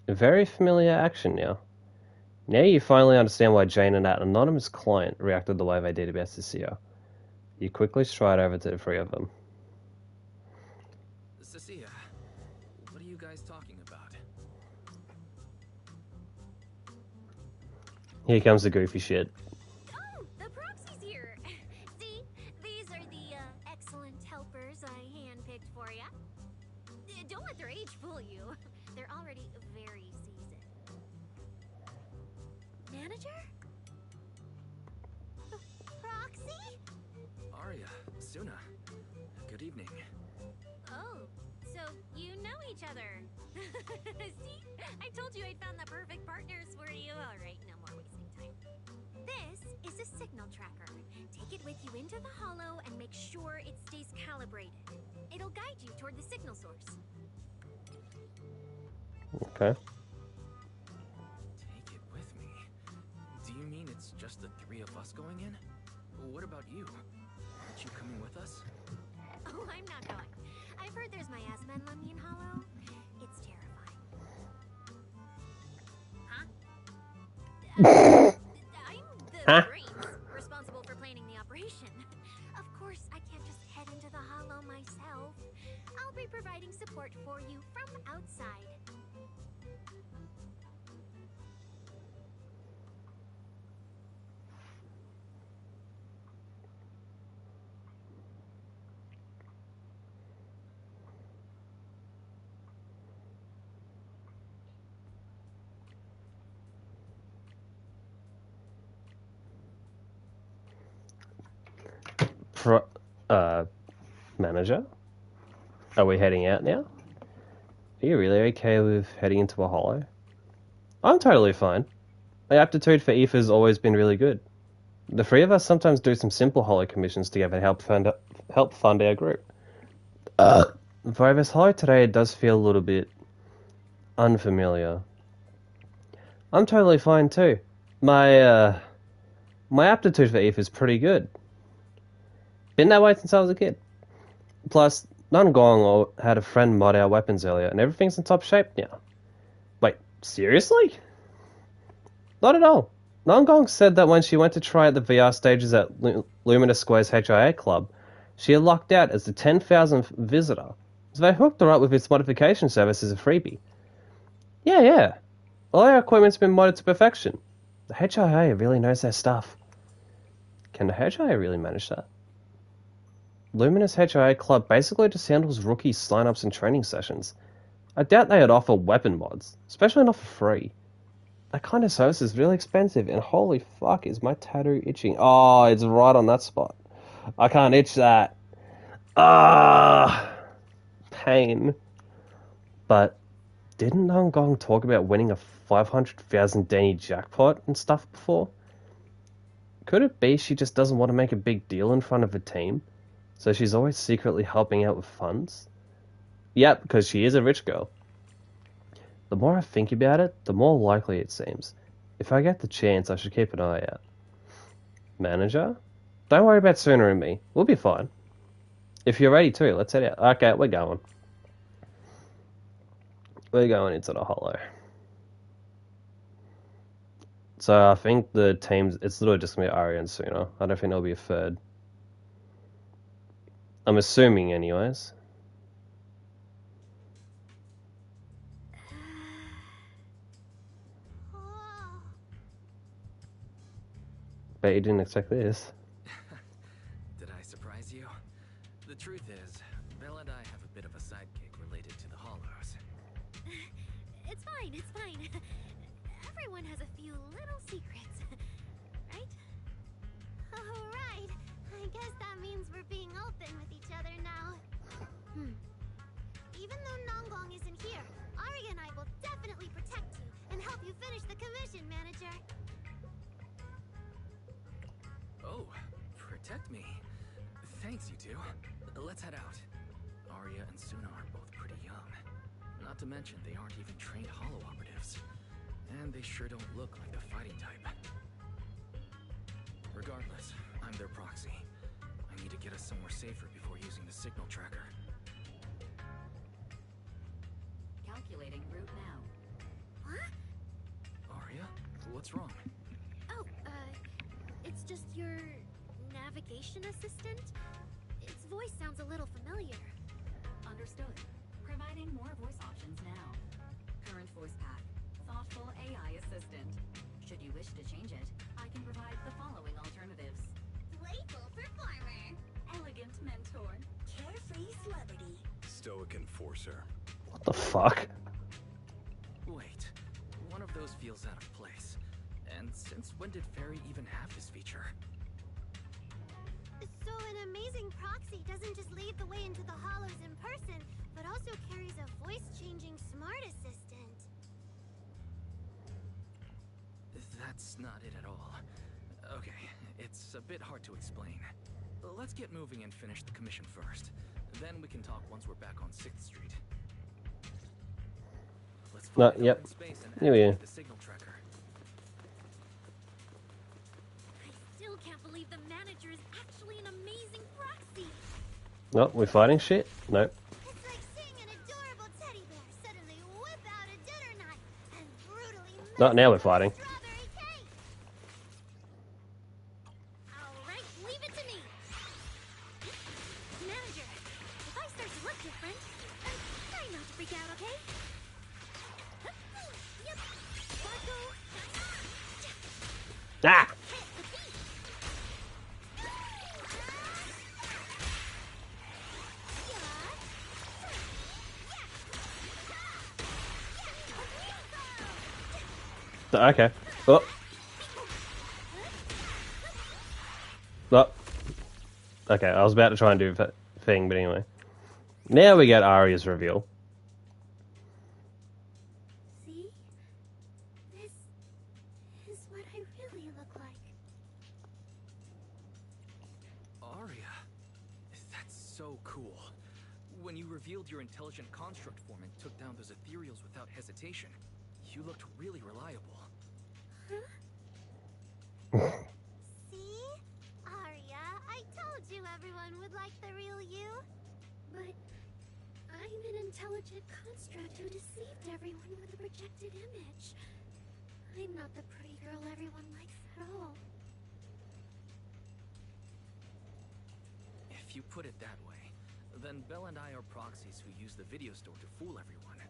A very familiar action now. Now you finally understand why Jane and that anonymous client reacted the way they did about Cecilia. You quickly stride over to the three of them. Cecilia, what are you guys talking about? Here comes the goofy shit. Oh, the proxy's here. See, these are the excellent helpers I handpicked for ya. Don't let their age fool you. They're already very seasoned. Manager? Proxy? Arya, Suna, good evening. Oh, so you know each other. See? I told you I'd found the perfect partners for you. All right, no more wasting time. This is a signal tracker. Take it with you into the hollow and make sure it stays calibrated. It'll guide you toward the signal source. Okay. Take it with me. Do you mean it's just the three of us going in? What about you? Aren't you coming with us? Oh, I'm not going. I've heard there's miasma in Lemnian Hollow. It's terrifying. Huh? I'm the brains responsible for planning the operation. Of course, I can't just head into the Hollow myself. I'll be providing support for you from outside. Manager? Are we heading out now? Are you really okay with heading into a hollow? I'm totally fine. My aptitude for ETH has always been really good. The three of us sometimes do some simple hollow commissions together to help fund our group. For this hollow today, it does feel a little bit unfamiliar. I'm totally fine too. My aptitude for ETH is pretty good. Been that way since I was a kid. Plus, Nungong had a friend mod our weapons earlier, and everything's in top shape now. Wait, seriously? Not at all. Nungong said that when she went to try out the VR stages at Luminous Square's HIA club, she had lucked out as the 10,000th visitor, so they hooked her up with its modification service as a freebie. Yeah. All our equipment's been modded to perfection. The HIA really knows their stuff. Can the HIA really manage that? Luminous HIA Club basically just handles rookie sign-ups and training sessions. I doubt they'd offer weapon mods, especially not for free. That kind of service is really expensive, and holy fuck, is my tattoo itching. Oh, it's right on that spot. I can't itch that. Pain. But didn't Nungong talk about winning a 500,000 Denny jackpot and stuff before? Could it be she just doesn't want to make a big deal in front of the team? So she's always secretly helping out with funds? Yep, because she is a rich girl. The more I think about it, the more likely it seems. If I get the chance, I should keep an eye out. Manager? Don't worry about Sooner and me. We'll be fine. If you're ready too, let's head out. Okay, we're going. We're going into the hollow. So I think the teams, it's literally just going to be Arya and Sooner. I don't think there'll be a third. I'm assuming anyways. Bet you didn't expect this. Did I surprise you? The truth is, Belle and I have a bit of a sidekick related to the Hollows. It's fine, it's fine. Everyone has a few little secrets, right? Oh, right. I guess that means we're being open with each other now. Even though Nonggong isn't here, Arya and I will definitely protect you and help you finish the commission, Manager. Oh, protect me. Thanks, you two. Let's head out. Arya and Suna are both pretty young. Not to mention, they aren't even trained Hollow operatives. And they sure don't look like the fighting type. Regardless, I'm their proxy. I need to get us somewhere safer before using the signal tracker. Calculating route now. What? Arya, what's wrong? Oh, it's just your navigation assistant? Its voice sounds a little familiar. Understood. Providing more voice options now. Current voice pack. Thoughtful AI assistant. Should you wish to change it, I can provide the following alternatives. Playful performer. Elegant mentor. Carefree celebrity. Stoic enforcer. What the fuck? Wait, one of those feels out of place. And since when did Fairy even have this feature? So an amazing proxy doesn't just lead the way into the hollows in person, but also carries a voice-changing smart assistant. That's not it at all. Okay, it's a bit hard to explain. Let's get moving and finish the commission first. Then we can talk once we're back on 6th Street. Let's find an open space and activate the signal tracker. I still can't believe the manager is actually an amazing proxy. No, we're fighting shit? Nope. It's like seeing an adorable teddy bear suddenly whip out a dinner knife and brutally Not now we're fighting. strawberry cake. All right, leave it to me. Manager, if I start to look different, try not to freak out, okay? Yep. Marco. Ah! Okay. Oh. Oh. Okay, I was about to try and do a thing, but anyway. Now we get Arya's reveal. See? This is what I really look like. Arya, that's so cool. When you revealed your intelligent construct form and took down those ethereals without hesitation, you looked really reliable. See? Arya, I told you everyone would like the real you. But I'm an intelligent construct who deceived everyone with a projected image. I'm not the pretty girl everyone likes at all. If you put it that way, then Belle and I are proxies who use the video store to fool everyone.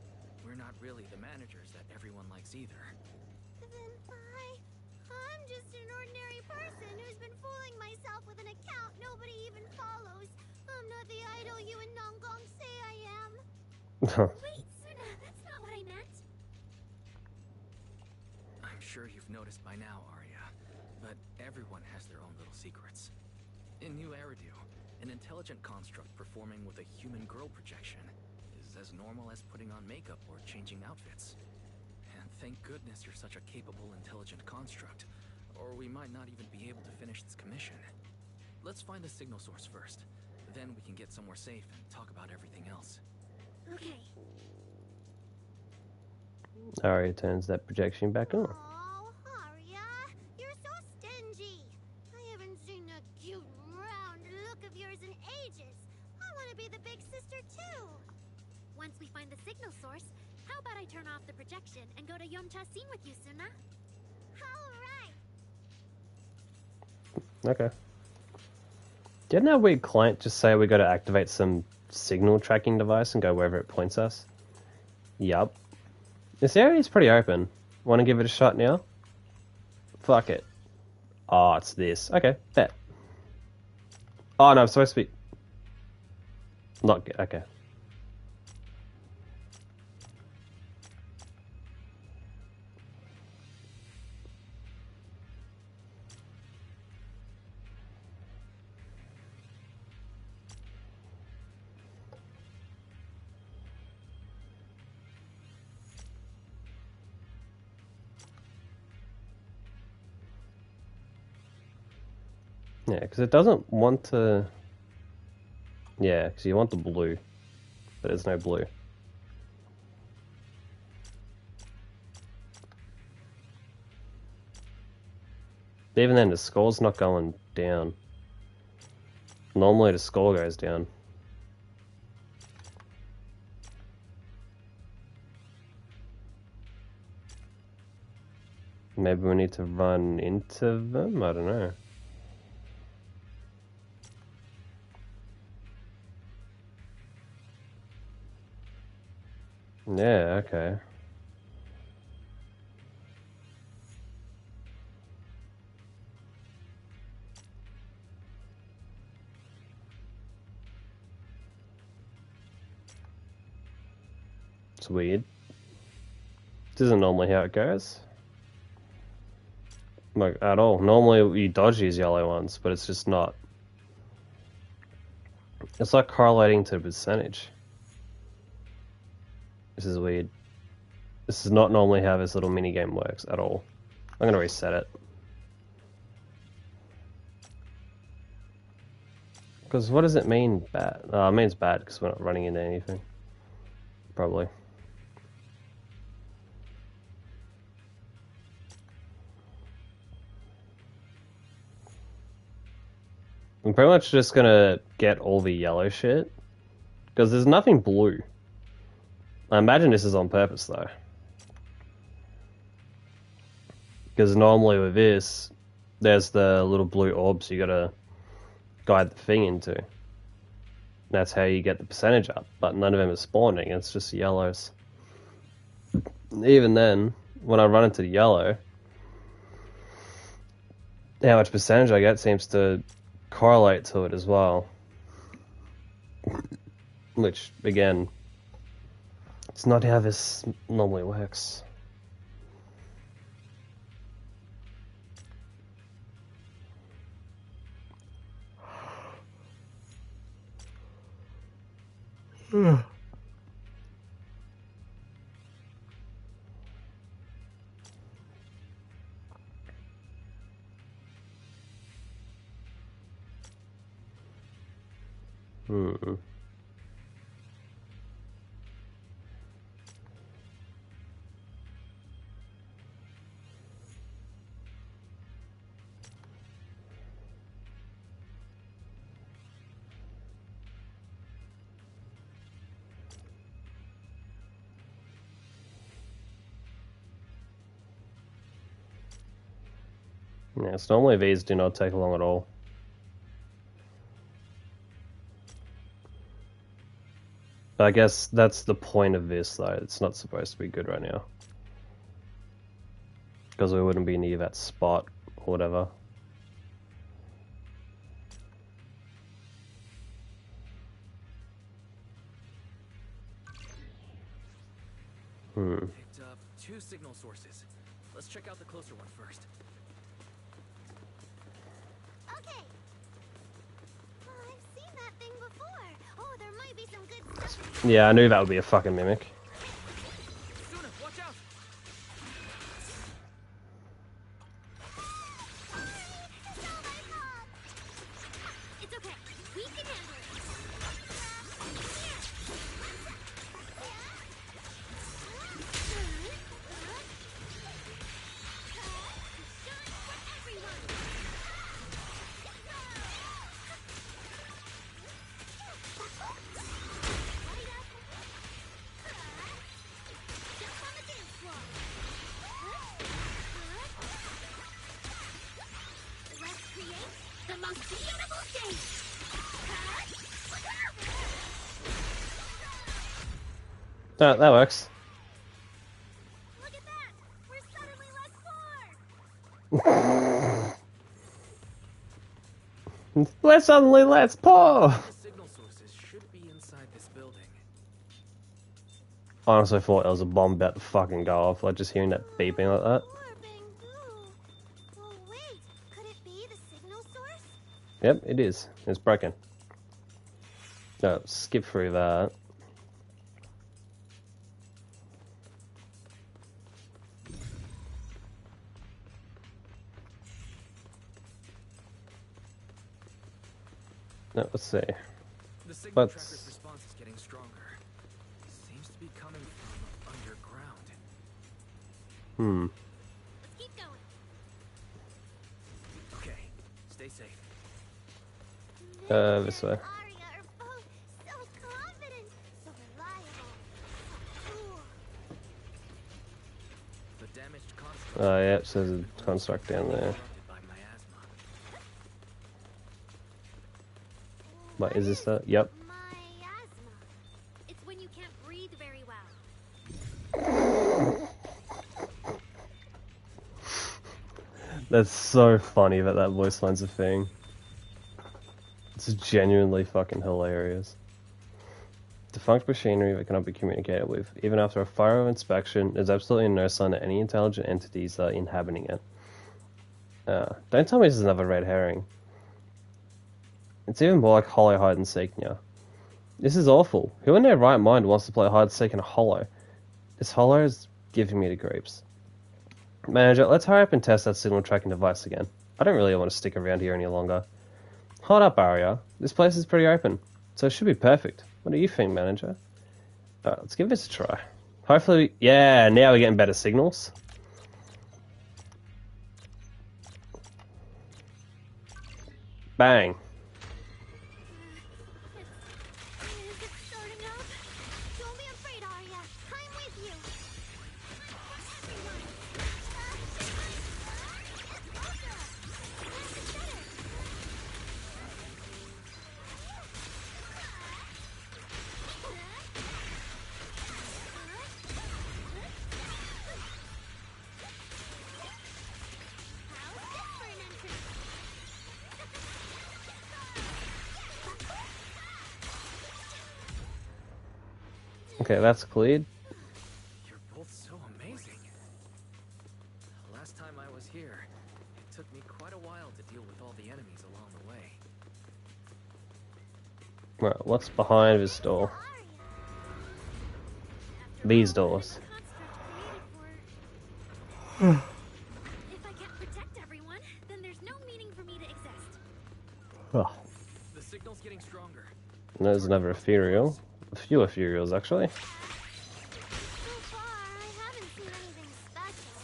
We're not really the managers that everyone likes either. Then I'm just an ordinary person who's been fooling myself with an account nobody even follows. I'm not the idol you and Nonggong say I am. Wait, Suna, that's not what I meant. I'm sure you've noticed by now, Arya, but everyone has their own little secrets. In New Eridu, an intelligent construct performing with a human girl projection is as normal as putting on makeup or changing outfits. And thank goodness you're such a capable, intelligent construct, or we might not even be able to finish this commission. Let's find the signal source first, Then we can get somewhere safe and talk about everything else. Okay. Arya turns that projection back on. Oh, Arya, you're so stingy. I haven't seen that cute, round look of yours in ages. I want to be the big sister too. Once we find the signal source, how about I turn off the projection and go to Yomcha scene with you, Suna? All right. Okay. Didn't our weird client just say we got to activate some signal tracking device and go wherever it points us? Yup. This area is pretty open. Want to give it a shot now? Fuck it. Oh, it's this. Okay, bet. Oh, no, I'm supposed to be... Not good. Okay. Yeah, because it doesn't want to... Yeah, because you want the blue, but there's no blue. Even then, the score's not going down. Normally the score goes down. Maybe we need to run into them? I don't know. Yeah, okay. It's weird. This isn't normally how it goes. Like, at all. Normally you dodge these yellow ones, but it's just not. It's like correlating to the percentage. This is weird. This is not normally how this little mini game works at all. I'm gonna reset it. Because what does it mean, bad? It means bad because we're not running into anything. Probably. I'm pretty much just gonna get all the yellow shit. Because there's nothing blue. I imagine this is on purpose though. Because normally with this, there's the little blue orbs you gotta guide the thing into. That's how you get the percentage up, but none of them are spawning, it's just yellows. Even then, when I run into the yellow, how much percentage I get seems to correlate to it as well. Which, again, it's not how this normally works. Yes, normally these do not take long at all. But I guess that's the point of this, though. It's not supposed to be good right now. Because we wouldn't be near that spot, or whatever. Picked up 2 signal sources. Let's check out the closer one first. Okay. Oh, I've seen that thing before. Oh, there might be some good stuff. Yeah, I knew that would be a fucking mimic. Suna, watch out! It's okay. We can handle it. most beautiful shape. That works. Look at that! We're suddenly less poor! Let's suddenly let's pour. The signal sources should be inside this building. I honestly thought there was a bomb about to fucking go off, like just hearing that beeping like that. Oh wait, could it be the signal source? Yep, it is. It's broken. No, skip through that. No, let's see. The signal Let's... tracker's response is getting stronger. Seems to be coming from underground. Let's keep going. Okay, stay safe. This way. Arya are both so confident, so reliable, so cool. The damaged construct. Oh, yeah, it says a construct down there. By miasma. Wait, is this that? Yep. Miasma. It's when you can't breathe very well. That's so funny that that voice line's a thing. It's genuinely fucking hilarious. Defunct machinery that cannot be communicated with. Even after a thorough inspection, there's absolutely no sign of any intelligent entities are inhabiting it. Don't tell me this is another red herring. It's even more like Hollow hide and seek now. This is awful. Who in their right mind wants to play hide and seek in a Hollow? This Hollow is giving me the creeps. Manager, let's hurry up and test that signal tracking device again. I don't really want to stick around here any longer. Hold up, Arya. This place is pretty open, so it should be perfect. What do you think, Manager? Alright, let's give this a try. Hopefully, yeah, now we're getting better signals. Bang. Is it starting up? Don't be afraid, Arya. I'm with you. Okay, that's cleared. You're both so amazing. Last time I was here, it took me quite a while to deal with all the enemies along the way. Right, what's behind this door? These doors. If I can't protect everyone, then there's no meaning for me to exist. Oh, The signal's getting stronger. there's another ethereal. A few ethereals, actually. So far, I haven't seen anything special.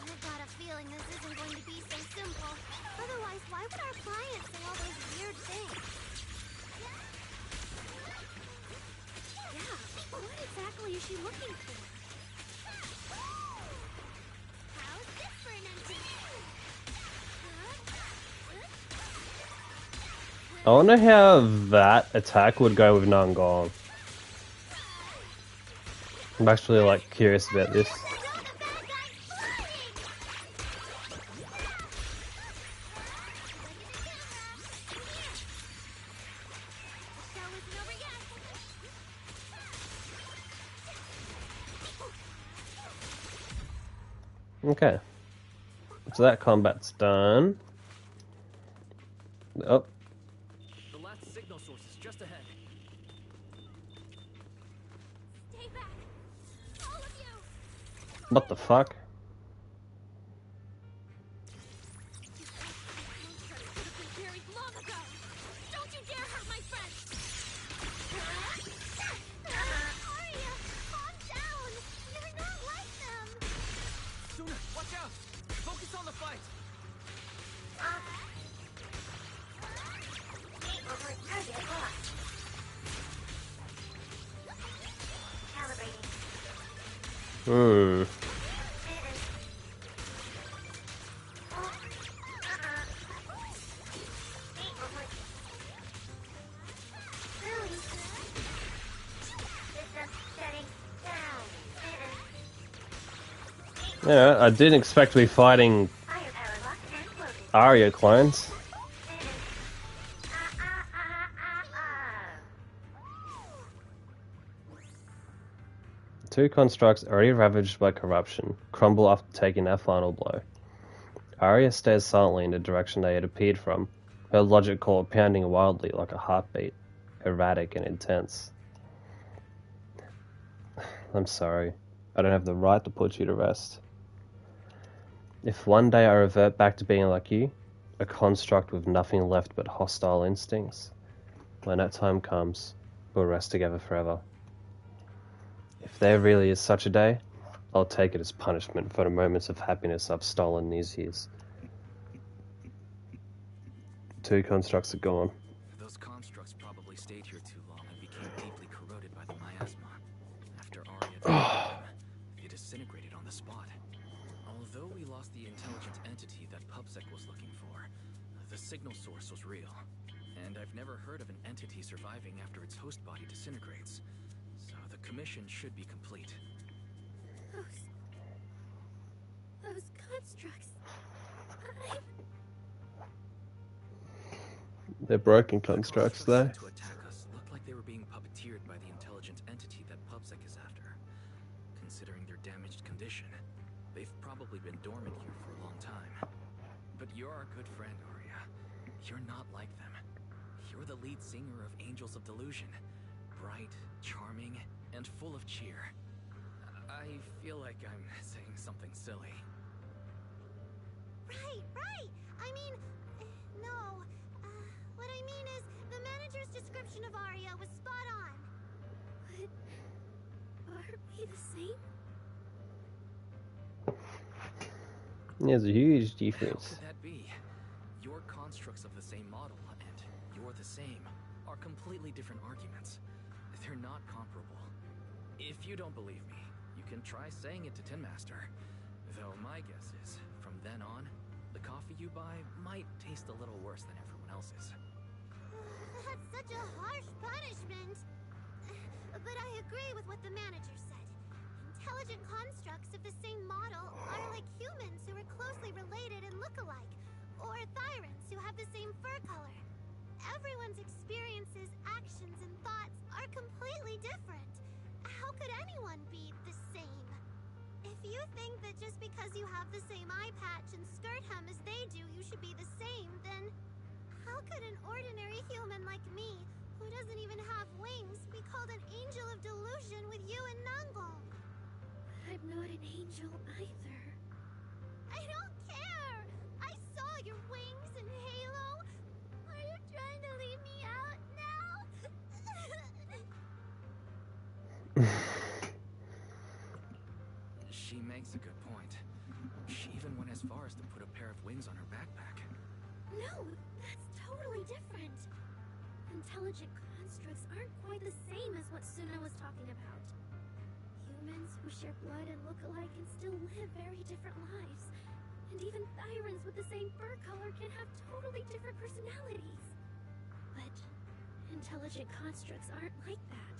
I've got a feeling this isn't going to be so simple. Otherwise, why would our client say all those weird things? Yeah, what exactly is she looking for? How's this for an entity? I wonder how that attack would go with none gone. I'm actually like curious about this. Okay. So that combat's done. Oh. The last signal source is just ahead. Stay back, all of you. What the fuck? Buried long ago. Don't you dare hurt my friend. Arya, calm down. You're not like them. Sooner, watch out! Focus on the fight! Hmm. Yeah, I didn't expect to be fighting Arya clones. Two constructs already ravaged by corruption crumble after taking their final blow. Arya stares silently in the direction they had appeared from, her logic core pounding wildly like a heartbeat, erratic and intense. I'm sorry. I don't have the right to put you to rest. If one day I revert back to being like you, a construct with nothing left but hostile instincts, when that time comes, we'll rest together forever. If there really is such a day, I'll take it as punishment for the moments of happiness I've stolen these years. Two constructs are gone. Those constructs probably stayed here too long and became deeply corroded by the miasma. After Arya died, they disintegrated on the spot. Although we lost the intelligent entity that PubSec was looking for, the signal source was real. And I've never heard of an entity surviving after its host body disintegrates. So the commission should be complete. Those constructs. They're broken constructs, though. To attack us looked like they were being puppeteered by the intelligent entity that PubSec is after. Considering their damaged condition, they've probably been dormant here for a long time. But you're our good friend, Arya. You're not like them. You're the lead singer of Angels of Delusion. Bright, charming, and full of cheer. I feel like I'm saying something silly. Right. I mean, no. What I mean is, the manager's description of Arya was spot on. But are we the same? There's a huge How difference. could that be? Your constructs of the same model and you're the same are completely different arguments. They're not comparable. If you don't believe me, you can try saying it to Tin Master. Though my guess is, from then on, the coffee you buy might taste a little worse than everyone else's. That's such a harsh punishment. But I agree with what the manager said. Intelligent constructs of the same model are like humans who are closely related and look alike, or Thyrans who have the same fur color. Everyone's experiences, actions, and thoughts are completely different. How could anyone be the same? If you think that just because you have the same eye patch and skirt hem as they do, you should be the same, then how could an ordinary human like me, who doesn't even have wings, be called an angel of delusion with you and Nangol? I'm not an angel either. I don't care! I saw your wings and halo! Are you trying to leave me out now? She makes a good point. She even went as far as to put a pair of wings on her backpack. No, that's totally different. Intelligent constructs aren't quite the same as what Suna was talking about. Humans who share blood and look alike can still live very different lives. And even Thyrans with the same fur color can have totally different personalities. But intelligent constructs aren't like that.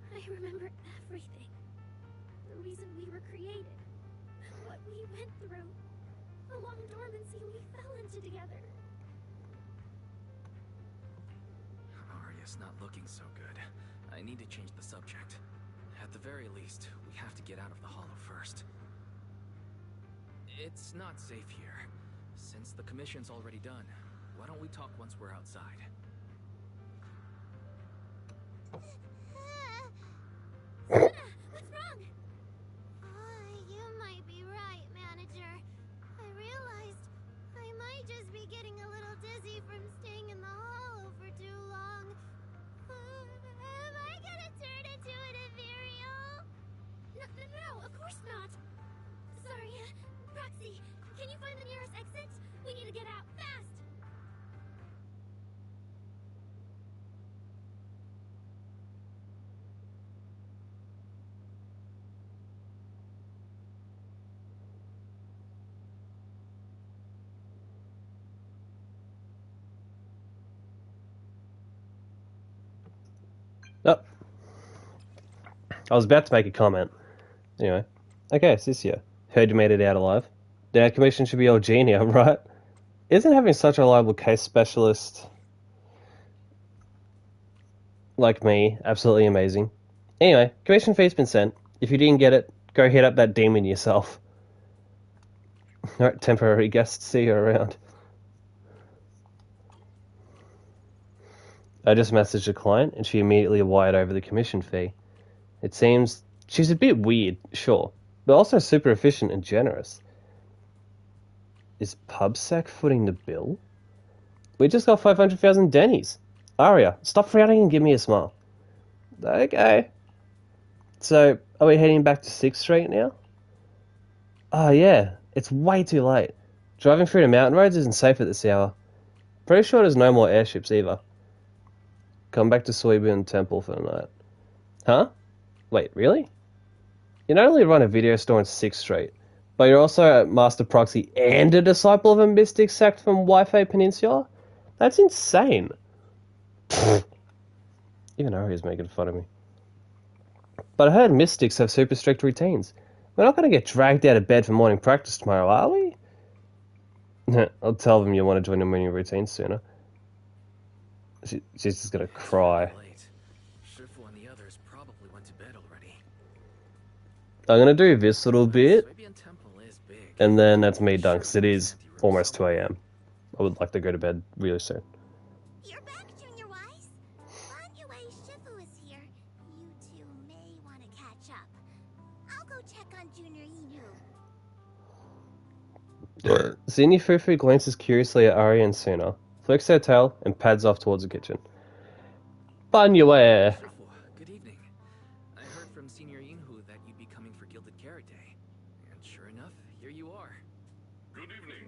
I remember everything. The reason we were created. What we went through. The long dormancy we fell into together. Arya's not looking so good. I need to change the subject. At the very least, we have to get out of the hollow first. It's not safe here. Since the commission's already done, why don't we talk once we're outside? What's wrong? You might be right, manager. I realized I might just be getting a little dizzy from staying in the hollow for too long. Am I gonna turn into an ethereal? No, of course not. Sorry, Proxy, can you find the nearest exit? We need to get out, fast! Oh. I was about to make a comment. Anyway. Okay, Ciccio. Heard you made it out alive. The commission should be all genius, right? Isn't having such a reliable case specialist like me absolutely amazing? Anyway, commission fee's been sent. If you didn't get it, go hit up that demon yourself. Alright, temporary guest, see you around. I just messaged a client and she immediately wired over the commission fee. It seems she's a bit weird, sure, but also super efficient and generous. Is PubSec footing the bill? We just got 500,000 Denny's. Aria, stop frowning and give me a smile. Okay. So, are we heading back to 6th Street now? Oh yeah, it's way too late. Driving through the mountain roads isn't safe at this hour. Pretty sure there's no more airships either. Come back to Suiban Temple for the night. Huh? Wait, really? You not only run a video store on 6th Street, but you're also a master proxy and a disciple of a mystic sect from Wi-Fi Peninsula? That's insane. Even Aria's making fun of me. But I heard mystics have super strict routines. We're not going to get dragged out of bed for morning practice tomorrow, are we? I'll tell them you want to join the morning routine sooner. She's just going to cry. Shifu and the others probably went to bed already. I'm going to do this little bit, Swabian Temple is big. and then that's me done, because it is almost 2 a.m. I would like to go to bed really soon. You're back, Junior Wise. Anyway, Shifu is here. You two may want to catch up. I'll go check on Junior Inu. Zinni Fufu glances curiously at Aria and Suna, flicks her tail, and pads off towards the kitchen. Banyware! Shifu, good evening. I heard from Senior Yinhu that you'd be coming for Gilded Carrot Day. And sure enough, here you are. Good evening.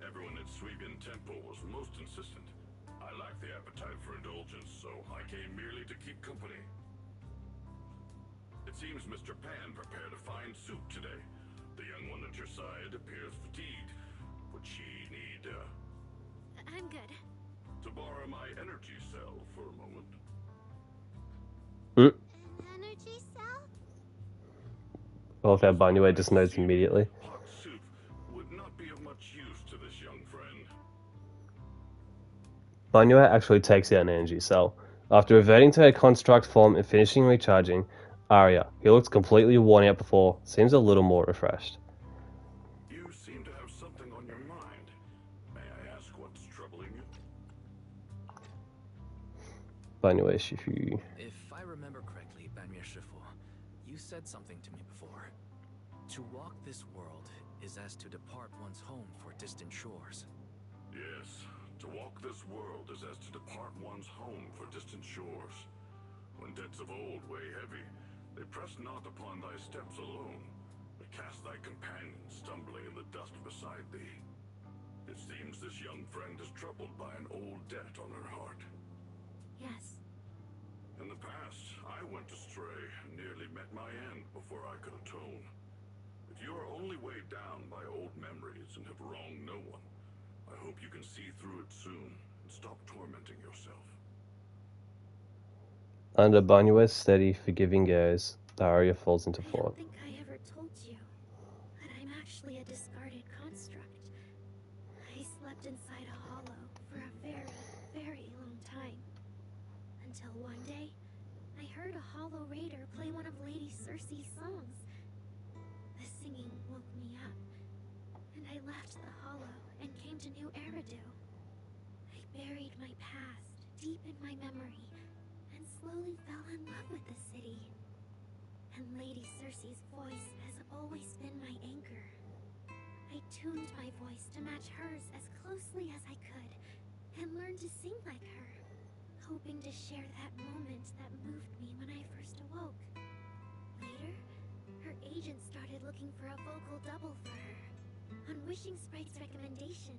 Everyone at Suiban Temple was most insistent. I lack the appetite for indulgence, so I came merely to keep company. It seems Mr. Pan prepared a fine soup today. The young one at your side appears fatigued. Would she need, I'm good. to borrow my energy cell for a moment? An energy cell? I love how Banyware just knows immediately. Hot soup would not be of much use to this young friend. Banyware actually takes out an energy cell. After reverting to her construct form and finishing recharging, Aria, who looks completely worn out before, seems a little more refreshed. You seem to have something on your mind. May I ask what's troubling you? Banyware Shifu. If I remember correctly, Banmir Shifu, you said something to me before. To walk this world is as to depart one's home for distant shores. Yes, to walk this world is as to depart one's home for distant shores. When debts of old weigh heavy, they press not upon thy steps alone, but cast thy companions stumbling in the dust beside thee. It seems this young friend is troubled by an old debt on her heart. Yes. In the past, I went astray and nearly met my end before I could atone. If you are only weighed down by old memories and have wronged no one, I hope you can see through it soon and stop tormenting yourself. Under Banyue's steady, forgiving gaze, Aria falls into I thought. don't think I ever told you, but I'm actually a discarded construct. I slept inside a hollow for a very, very long time. Until one day, I heard a hollow raider play one of Lady Circe's songs. The singing woke me up, and I left the hollow and came to New Eridu. I buried my past deep in my memory and slowly fell in love with the city. And Lady Circe's voice has always been my anchor. I tuned my voice to match hers as closely as I could and learned to sing like her, hoping to share that moment that moved me when I first awoke. Later, her agent started looking for a vocal double for her. On Wishing Sprite's recommendation,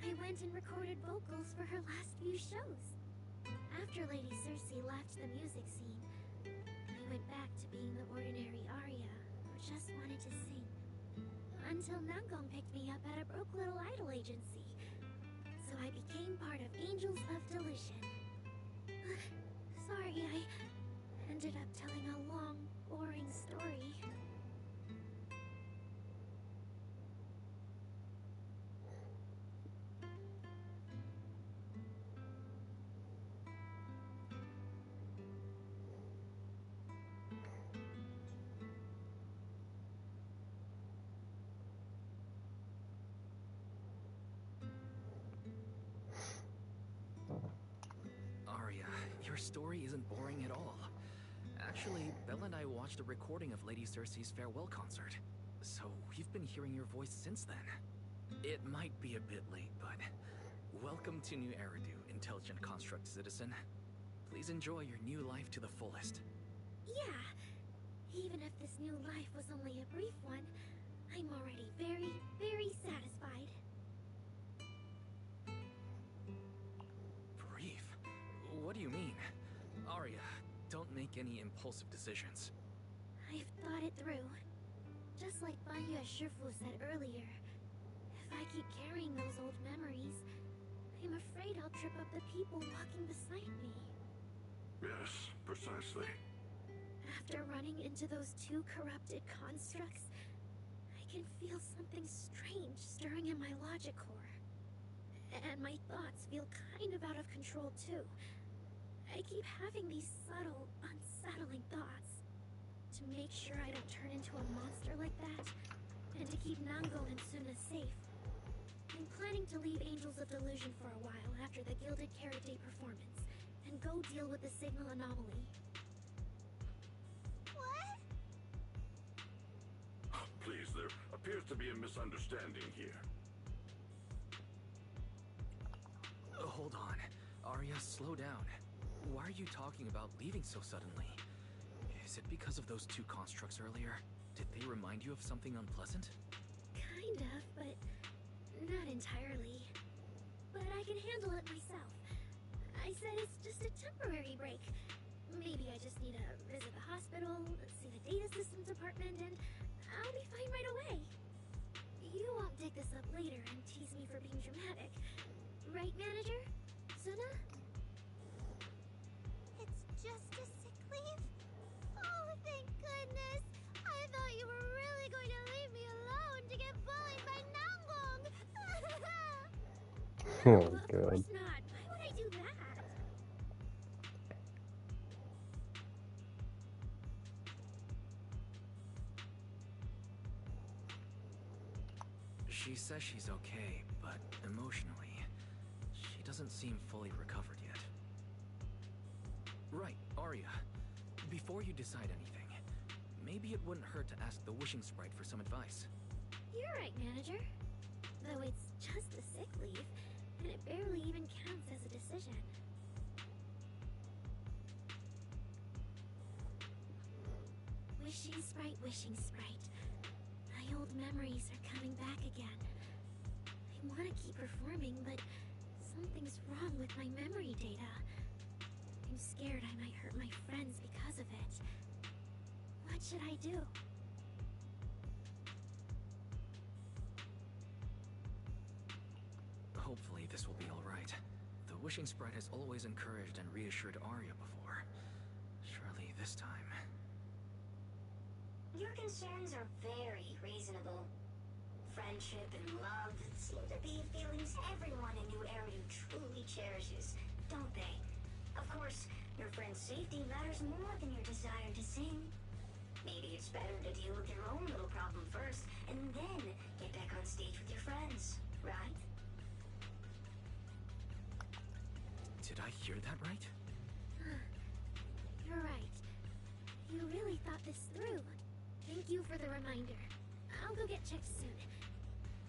I went and recorded vocals for her last few shows. After Lady Circe left the music scene, I went back to being the ordinary Aria who just wanted to sing. Until Nangong picked me up at a broke little idol agency. So I became part of Angels of Delusion. Sorry, I ended up telling a long, boring story. story isn't boring at all. Actually, Bella and I watched a recording of Lady Cersei's farewell concert. So we've been hearing your voice since then. It might be a bit late, but welcome to New Eridu, Intelligent Construct Citizen. Please enjoy your new life to the fullest. Yeah. Even if this new life was only a brief one, I'm already very, very satisfied. Brief? What do you mean? Arya, don't make any impulsive decisions. I've thought it through. Just like Banya Shifu said earlier, if I keep carrying those old memories, I'm afraid I'll trip up the people walking beside me. Yes, precisely. After running into those two corrupted constructs, I can feel something strange stirring in my logic core. And my thoughts feel kind of out of control too. I keep having these subtle, unsettling thoughts. To make sure I don't turn into a monster like that, and to keep Nango and Suna safe. I'm planning to leave Angels of Delusion for a while after the Gilded Carrot Day performance, and go deal with the signal anomaly. What? Please, there appears to be a misunderstanding here. Hold on. Arya, slow down. Why are you talking about leaving so suddenly? Is it because of those two constructs earlier? Did they remind you of something unpleasant? Kind of, but not entirely. But I can handle it myself. I said it's just a temporary break. Maybe I just need to visit the hospital, see the data systems department, and I'll be fine right away. You won't dig this up later and tease me for being dramatic. Right, manager? Suna? It's just a sick leave? Oh, thank goodness! I thought you were really going to leave me alone to get bullied by Nangbong! Oh, Of God. course not. Why would I do that? She says she's okay, but emotionally, she doesn't seem fully recovered yet. Right, Arya. Before you decide anything, maybe it wouldn't hurt to ask the Wishing Sprite for some advice. You're right, manager. Though it's just a sick leave, and it barely even counts as a decision. Wishing Sprite, Wishing Sprite. My old memories are coming back again. I want to keep performing, but something's wrong with my memory data. I'm scared I might hurt my friends because of it. What should I do? Hopefully this will be alright. The Wishing Sprite has always encouraged and reassured Arya before. Surely this time... Your concerns are very reasonable. Friendship and love seem to be feelings everyone in New Eridu truly cherishes, don't they? Of course, your friend's safety matters more than your desire to sing. Maybe it's better to deal with your own little problem first, and then get back on stage with your friends, right? Did I hear that right? You're right. You really thought this through. Thank you for the reminder. I'll go get checked soon.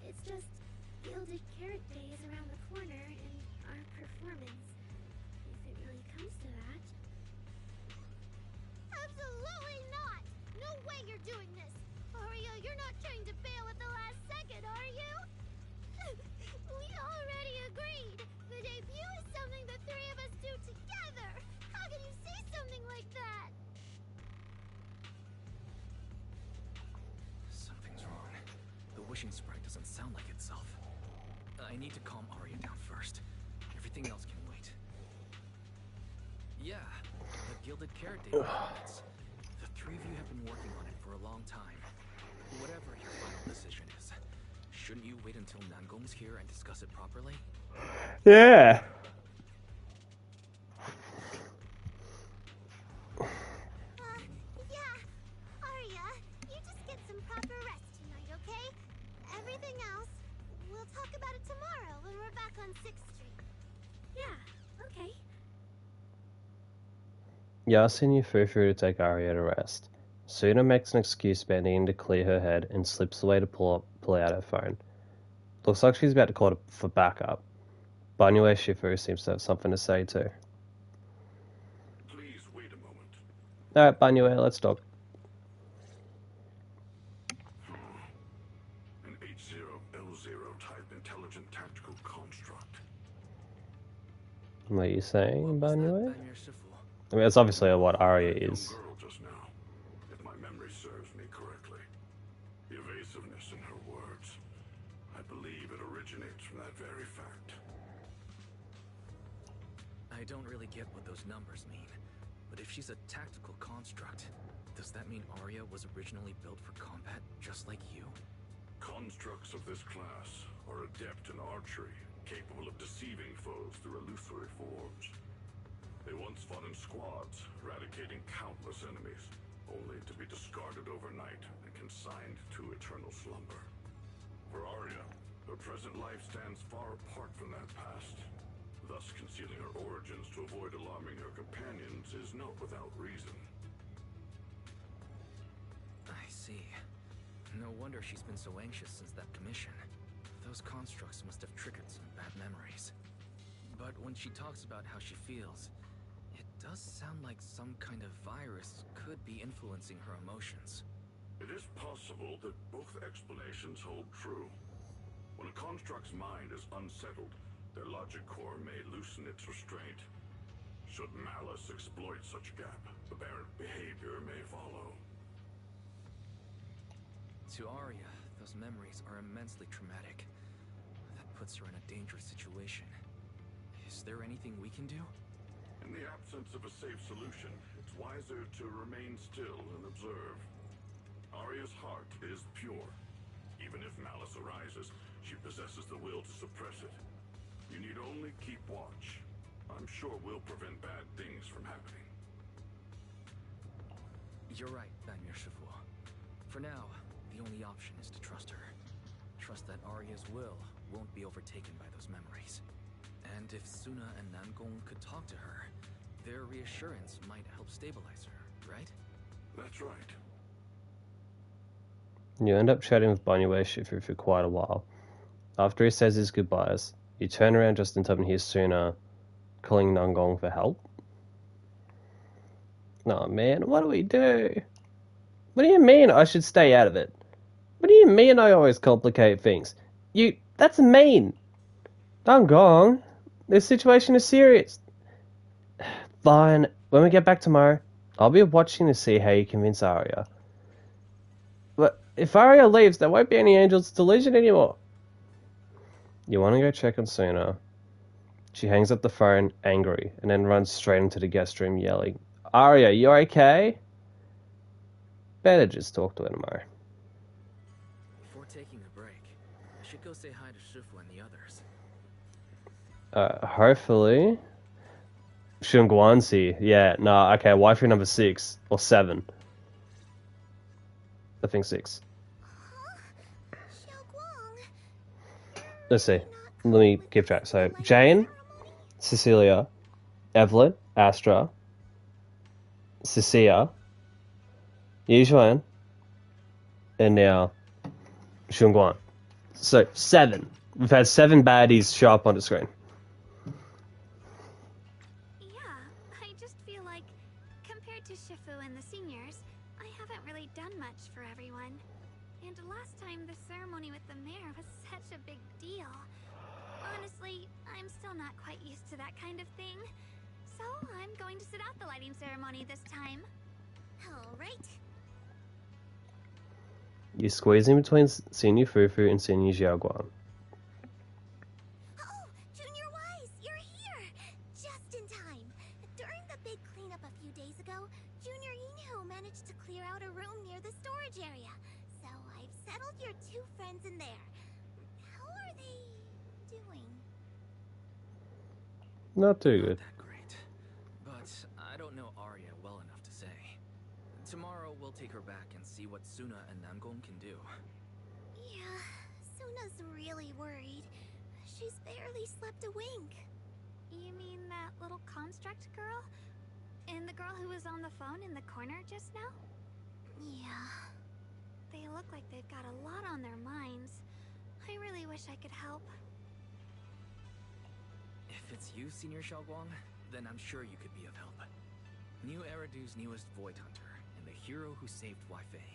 It's just Gilded Carrot Day is around the corner and our performance. If it really comes to that. Absolutely not! No way you're doing this! Arya, you're not trying to bail at the last second, are you? We already agreed! The debut is something the three of us do together! How can you say something like that? Something's wrong. The Wishing Sprite doesn't sound like itself. I need to calm Arya down first. Everything else can wait. Yeah, the Gilded Carrot Day performance. The three of you have been working on it for a long time. Whatever your final decision is, shouldn't you wait until Nangong's here and discuss it properly? Yeah. Yeah. Arya, you just get some proper rest tonight, okay? Everything else, we'll talk about it tomorrow when we're back on 6th Street. Yeah, okay. You're asking your Fufu to take Arya to rest. Suna makes an excuse bending in to clear her head and slips away to pull out her phone. Looks like she's about to call for backup. Banyue Shifu seems to have something to say too. Please wait a moment. Alright, Banyue, let's talk. An H0L0 type intelligent tactical construct. What are you saying, Banyue? Banyue Shifu? I mean, that's obviously what Arya is. Girl just now, if my memory serves me correctly. The evasiveness in her words. I believe it originates from that very fact. I don't really get what those numbers mean, but if she's a tactical construct, does that mean Arya was originally built for combat just like you? Constructs of this class are adept in archery, capable of deceiving foes through illusory forms. They once fought in squads, eradicating countless enemies, only to be discarded overnight and consigned to eternal slumber. For Arya, her present life stands far apart from that past. Thus, concealing her origins to avoid alarming her companions is not without reason. I see. No wonder she's been so anxious since that commission. Those constructs must have triggered some bad memories. But when she talks about how she feels, it does sound like some kind of virus could be influencing her emotions. It is possible that both explanations hold true. When a construct's mind is unsettled, their logic core may loosen its restraint. Should malice exploit such gap, aberrant behavior may follow. To Arya, those memories are immensely traumatic. That puts her in a dangerous situation. Is there anything we can do? In the absence of a safe solution, it's wiser to remain still and observe. Arya's heart is pure. Even if malice arises, she possesses the will to suppress it. You need only keep watch. I'm sure we'll prevent bad things from happening. You're right, Banyue Shifu. For now, the only option is to trust her. Trust that Arya's will won't be overtaken by those memories. And if Suna and Namgong could talk to her, their reassurance might help stabilize her, right? That's right. You end up chatting with Banyue Shifu for quite a while. After he says his goodbyes, you turn around just in time and hear Suna calling Namgong for help. Oh man, what do we do? What do you mean I should stay out of it? What do you mean I always complicate things? That's mean. Namgong, this situation is serious. Fine, when we get back tomorrow, I'll be watching to see how you convince Arya. But if Arya leaves, there won't be any Angel's Delusion anymore. You want to go check on Suna. She hangs up the phone, angry, and then runs straight into the guest room, yelling, Arya, you okay? Better just talk to her tomorrow. Before taking a break, I should go say hi to Shifu and the others. Hopefully. Shunguansi. Yeah, nah, okay, waifu number 6 or 7. I think 6. Let's see. Let me keep track. So, Jane, Cecilia, Evelyn, Astra, Cecilia, Yixuan, and now Shunguan. So, 7. We've had 7 baddies show up on the screen. Yeah, I just feel like, compared to Shifu and the seniors, I haven't really done much for everyone. And last time, the ceremony with the mayor was such a big deal. Honestly, I'm still not quite used to that kind of thing. So, I'm going to sit out the lighting ceremony this time. Alright. You squeeze in between Senior Fufu and Senior Xiaoguan. Oh, Junior Wise, you're here! Just in time. During the big cleanup a few days ago, Junior Yinhu managed to clear out a room near the storage area. So I've settled your 2 friends in there. How are they doing? Not too good. Not that great. But I don't know Arya well enough to say. Tomorrow we'll take her back and see what Suna and Namgong can do. Yeah, Suna's really worried. She's barely slept a wink. You mean that little construct girl? And the girl who was on the phone in the corner just now? Yeah. They look like they've got a lot on their minds. I really wish I could help. If it's you, Senior Xiaoguang, then I'm sure you could be of help. New Eridu's newest Void Hunter, and the hero who saved Wifei.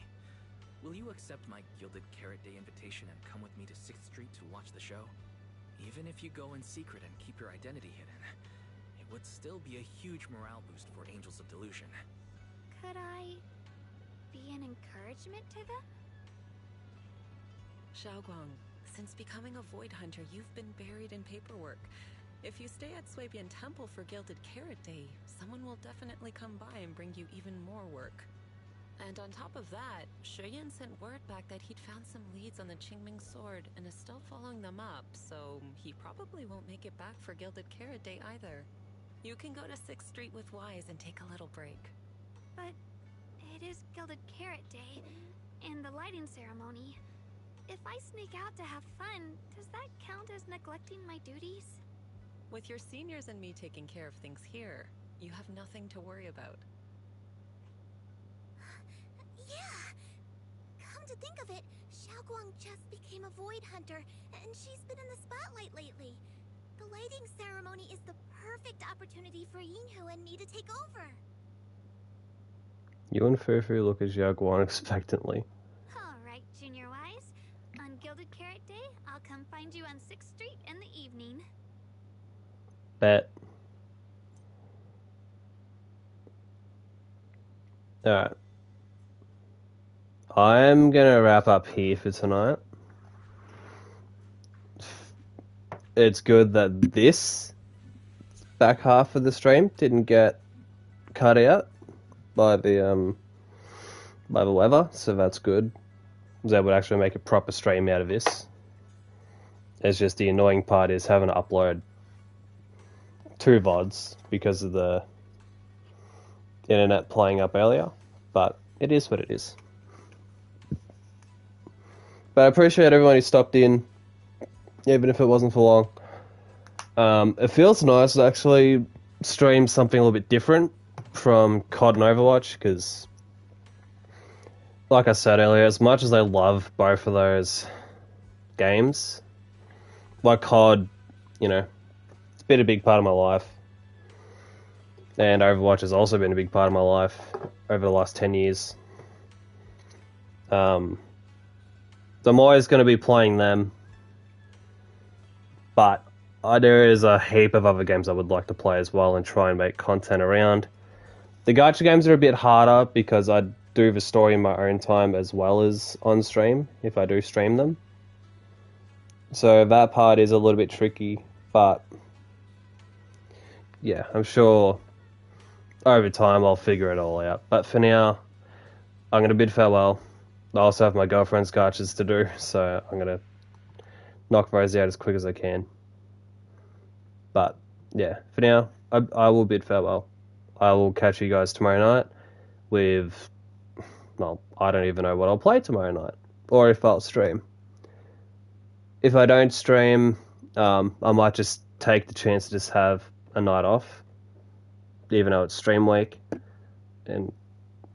Will you accept my Gilded Carrot Day invitation and come with me to 6th Street to watch the show? Even if you go in secret and keep your identity hidden, it would still be a huge morale boost for Angels of Delusion. Could I be an encouragement to them? Xiaoguang, since becoming a Void Hunter, you've been buried in paperwork. If you stay at Swabian Temple for Gilded Carrot Day, someone will definitely come by and bring you even more work. And on top of that, Shuyan sent word back that he'd found some leads on the Qingming sword and is still following them up, so he probably won't make it back for Gilded Carrot Day either. You can go to 6th Street with Wise and take a little break. But it is Gilded Carrot Day, and the lighting ceremony. If I sneak out to have fun, does that count as neglecting my duties? With your seniors and me taking care of things here, you have nothing to worry about. Yeah! Come to think of it, Xiaoguang just became a Void Hunter, and she's been in the spotlight lately. The lighting ceremony is the perfect opportunity for Yinhu and me to take over. You and Fufu look at Xiaoguang expectantly. Alright, Junior Wise. On Gilded Carrot Day, I'll come find you on 6th Street in the evening. Bet. Alright. I'm gonna wrap up here for tonight. It's good that this back half of the stream didn't get cut out by the weather, so that's good. I was able to actually make a proper stream out of this. It's just the annoying part is having to upload 2 VODs because of the internet playing up earlier, but it is what it is. But I appreciate everyone who stopped in, even if it wasn't for long. It feels nice to actually stream something a little bit different from COD and Overwatch, because, like I said earlier, as much as I love both of those games, like COD, you know, it's been a big part of my life. And Overwatch has also been a big part of my life over the last 10 years. So I'm always going to be playing them. But there is a heap of other games I would like to play as well and try and make content around. The gacha games are a bit harder because I do the story in my own time as well as on stream, if I do stream them. So that part is a little bit tricky, but yeah, I'm sure over time I'll figure it all out. But for now, I'm going to bid farewell. I also have my girlfriend's gachas to do, so I'm going to knock those out as quick as I can. But yeah, for now, I will bid farewell. I will catch you guys tomorrow night with, well, I don't even know what I'll play tomorrow night, or if I'll stream. If I don't stream, I might just take the chance to just have a night off, even though it's stream week. And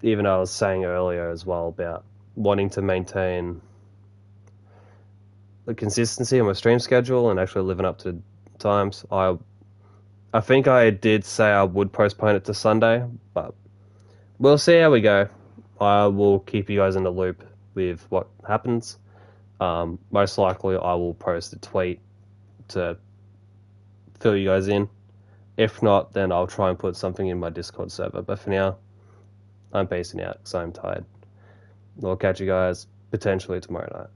even though I was saying earlier as well about wanting to maintain the consistency in my stream schedule and actually living up to times, I think I did say I would postpone it to Sunday, but we'll see how we go. I will keep you guys in the loop with what happens. Most likely I will post a tweet to fill you guys in. If not, then I'll try and put something in my Discord server. But for now, I'm pacing out because I'm tired. I'll catch you guys potentially tomorrow night.